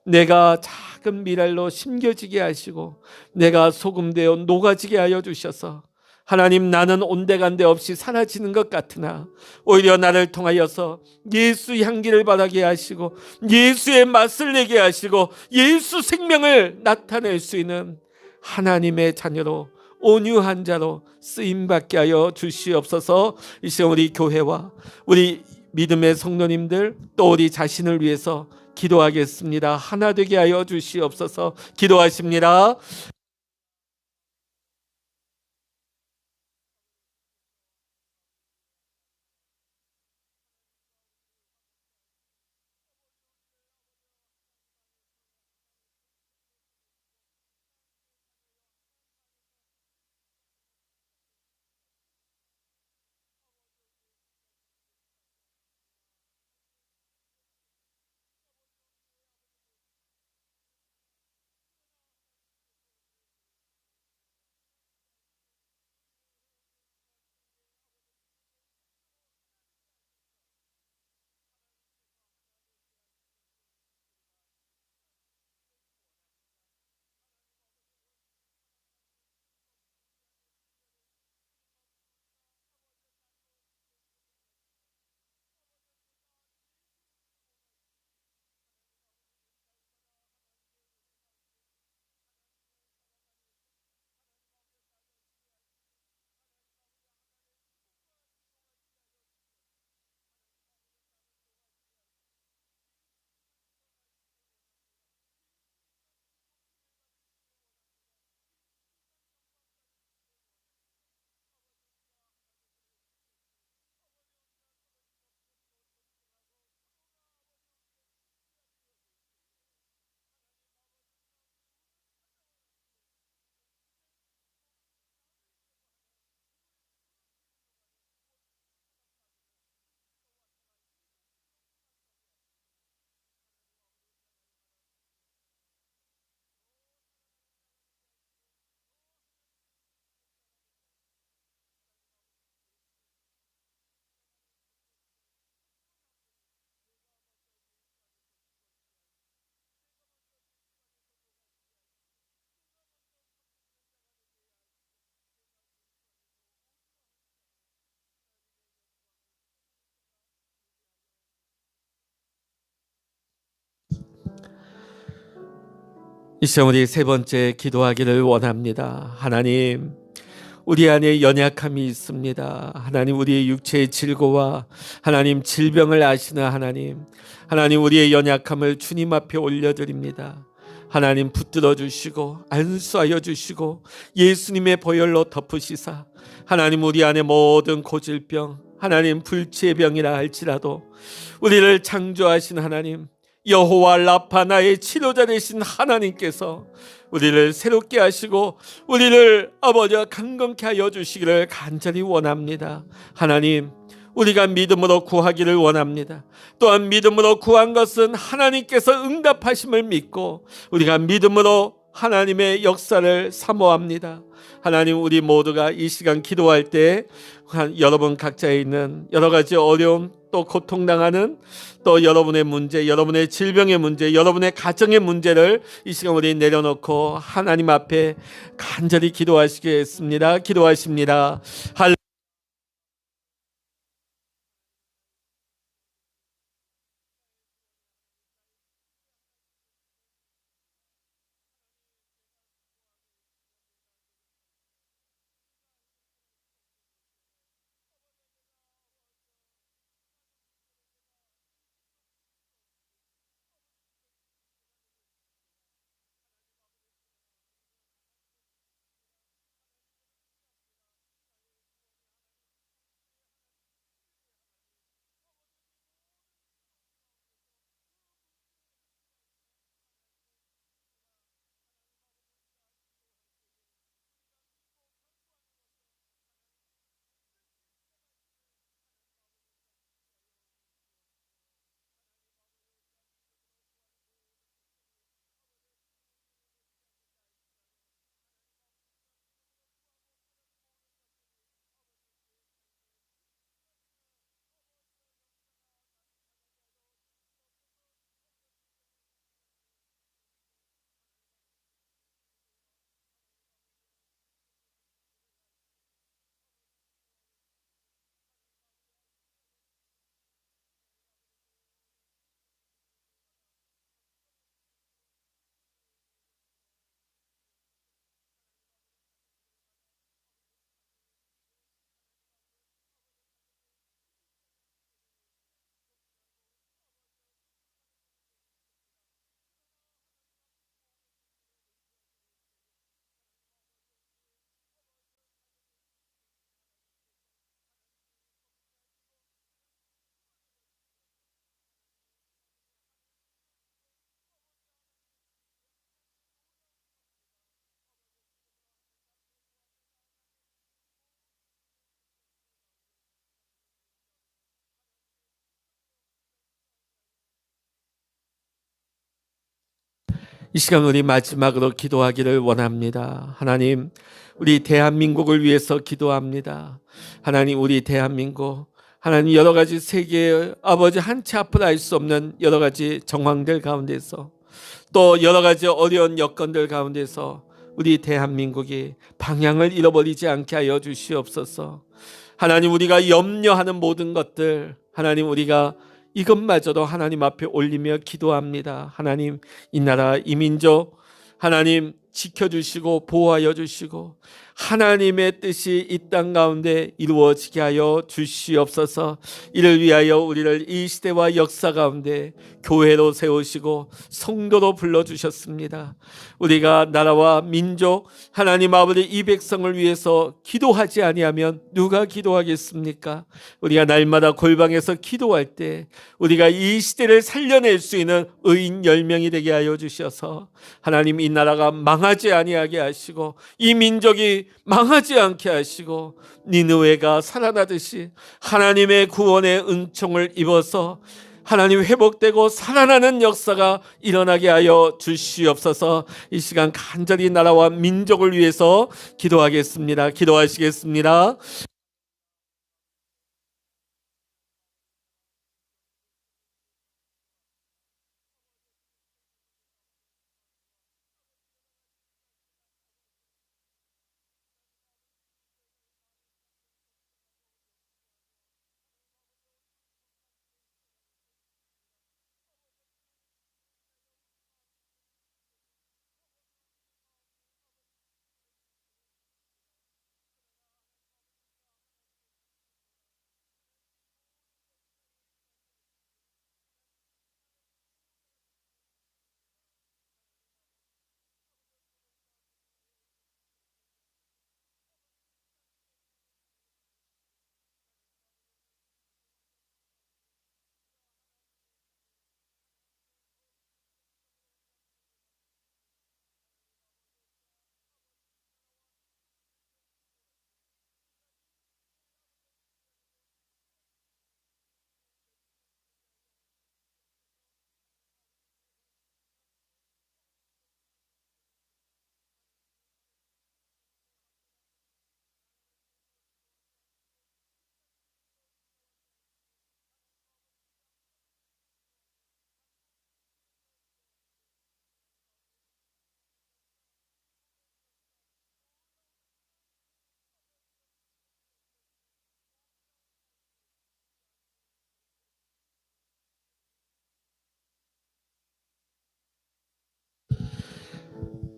내가 작은 미랄로 심겨지게 하시고 내가 소금되어 녹아지게 하여 주셔서 하나님, 나는 온데간데 없이 사라지는 것 같으나 오히려 나를 통하여서 예수 향기를 바라게 하시고 예수의 맛을 내게 하시고 예수 생명을 나타낼 수 있는 하나님의 자녀로, 온유한 자로 쓰임받게 하여 주시옵소서. 이 시간 우리 교회와 우리 믿음의 성도님들 또 우리 자신을 위해서 기도하겠습니다. 하나 되게 하여 주시옵소서. 기도하십니다. 이 시간 우리 세 번째 기도하기를 원합니다. 하나님, 우리 안에 연약함이 있습니다. 하나님, 우리의 육체의 질고와 하나님 질병을 아시는 하나님, 하나님 우리의 연약함을 주님 앞에 올려드립니다. 하나님, 붙들어 주시고 안수하여 주시고 예수님의 보혈로 덮으시사 하나님, 우리 안에 모든 고질병, 하나님 불치병이라 할지라도 우리를 창조하신 하나님 여호와 라파, 나의 치료자 되신 하나님께서 우리를 새롭게 하시고 우리를 아버지와 강건케 하여 주시기를 간절히 원합니다. 하나님, 우리가 믿음으로 구하기를 원합니다. 또한 믿음으로 구한 것은 하나님께서 응답하심을 믿고 우리가 믿음으로 하나님의 역사를 사모합니다. 하나님, 우리 모두가 이 시간 기도할 때 여러분 각자에 있는 여러 가지 어려움, 또 고통당하는 또 여러분의 문제, 여러분의 질병의 문제, 여러분의 가정의 문제를 이 시간 우리 내려놓고 하나님 앞에 간절히 기도하시겠습니다. 기도하십니다. 이 시간 우리 마지막으로 기도하기를 원합니다. 하나님, 우리 대한민국을 위해서 기도합니다. 하나님, 우리 대한민국, 하나님, 여러 가지 세계의 아버지 한 치 앞을 알 수 없는 여러 가지 정황들 가운데서, 또 여러 가지 어려운 여건들 가운데서 우리 대한민국이 방향을 잃어버리지 않게 하여 주시옵소서. 하나님, 우리가 염려하는 모든 것들, 하나님, 우리가 이것마저도 하나님 앞에 올리며 기도합니다. 하나님, 이 나라 이 민족 하나님 지켜주시고 보호하여 주시고 하나님의 뜻이 이 땅 가운데 이루어지게 하여 주시옵소서. 이를 위하여 우리를 이 시대와 역사 가운데 교회로 세우시고 성도로 불러주셨습니다. 우리가 나라와 민족 하나님 아버지 이 백성을 위해서 기도하지 아니하면 누가 기도하겠습니까? 우리가 날마다 골방에서 기도할 때 우리가 이 시대를 살려낼 수 있는 의인 10명이 되게 하여 주셔서 하나님, 이 나라가 망하지 아니하게 하시고 이 민족이 망하지 않게 하시고 니느웨가 살아나듯이 하나님의 구원의 은총을 입어서 하나님 회복되고 살아나는 역사가 일어나게 하여 주시옵소서. 이 시간 간절히 나라와 민족을 위해서 기도하겠습니다. 기도하시겠습니다.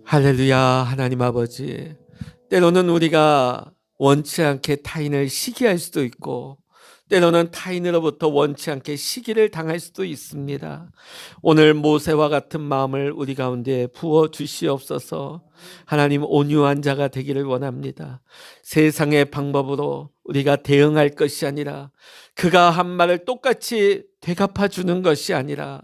할렐루야. 하나님 아버지, 때로는 우리가 원치 않게 타인을 시기할 수도 있고 때로는 타인으로부터 원치 않게 시기를 당할 수도 있습니다. 오늘 모세와 같은 마음을 우리 가운데 부어 주시옵소서. 하나님, 온유한 자가 되기를 원합니다. 세상의 방법으로 우리가 대응할 것이 아니라 그가 한 말을 똑같이 되갚아 주는 것이 아니라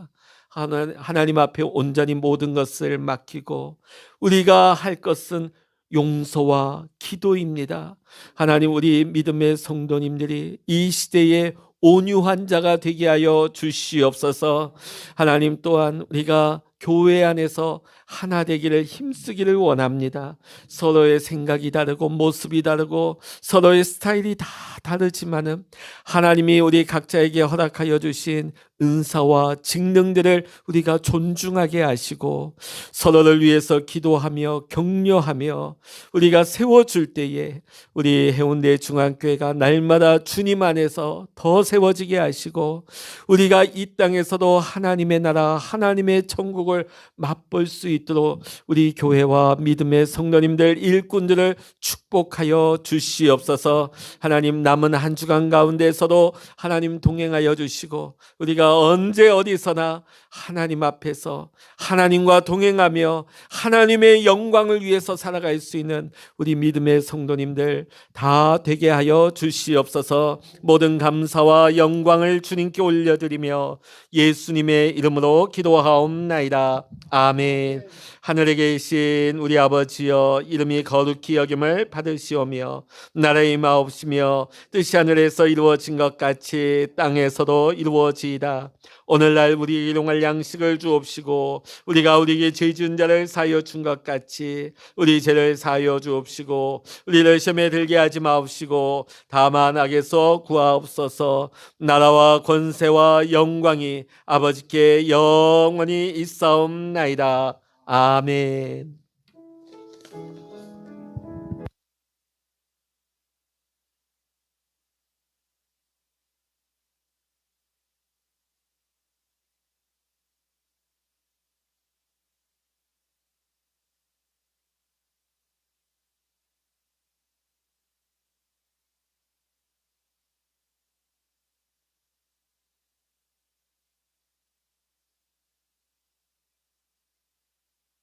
하나님 앞에 온전히 모든 것을 맡기고 우리가 할 것은 용서와 기도입니다. 하나님, 우리 믿음의 성도님들이 이 시대에 온유한 자가 되게 하여 주시옵소서. 하나님, 또한 우리가 교회 안에서 하나 되기를 힘쓰기를 원합니다. 서로의 생각이 다르고 모습이 다르고 서로의 스타일이 다 다르지만은 하나님이 우리 각자에게 허락하여 주신 은사와 직능들을 우리가 존중하게 하시고 서로를 위해서 기도하며 격려하며 우리가 세워줄 때에 우리 해운대 중앙교회가 날마다 주님 안에서 더 세워지게 하시고 우리가 이 땅에서도 하나님의 나라 하나님의 천국을 맛볼 수 있도록 우리 교회와 믿음의 성도님들 일꾼들을 축복하여 주시옵소서. 하나님, 남은 한 주간 가운데서도 하나님 동행하여 주시고 우리가 언제 어디서나 하나님 앞에서 하나님과 동행하며 하나님의 영광을 위해서 살아갈 수 있는 우리 믿음의 성도님들 다 되게 하여 주시옵소서. 모든 감사와 영광을 주님께 올려드리며 예수님의 이름으로 기도하옵나이다. 아멘. 하늘에 계신 우리 아버지여, 이름이 거룩히 여김을 받으시오며 나라의 임하옵시며 뜻이 하늘에서 이루어진 것 같이 땅에서도 이루어지이다. 오늘날 우리 일용할 양식을 주옵시고 우리가 우리에게 죄 지은 자를 사하여 준 것 같이 우리 죄를 사하여 주옵시고 우리를 시험에 들게 하지 마옵시고 다만 악에서 구하옵소서. 나라와 권세와 영광이 아버지께 영원히 있사옵나이다. 아멘.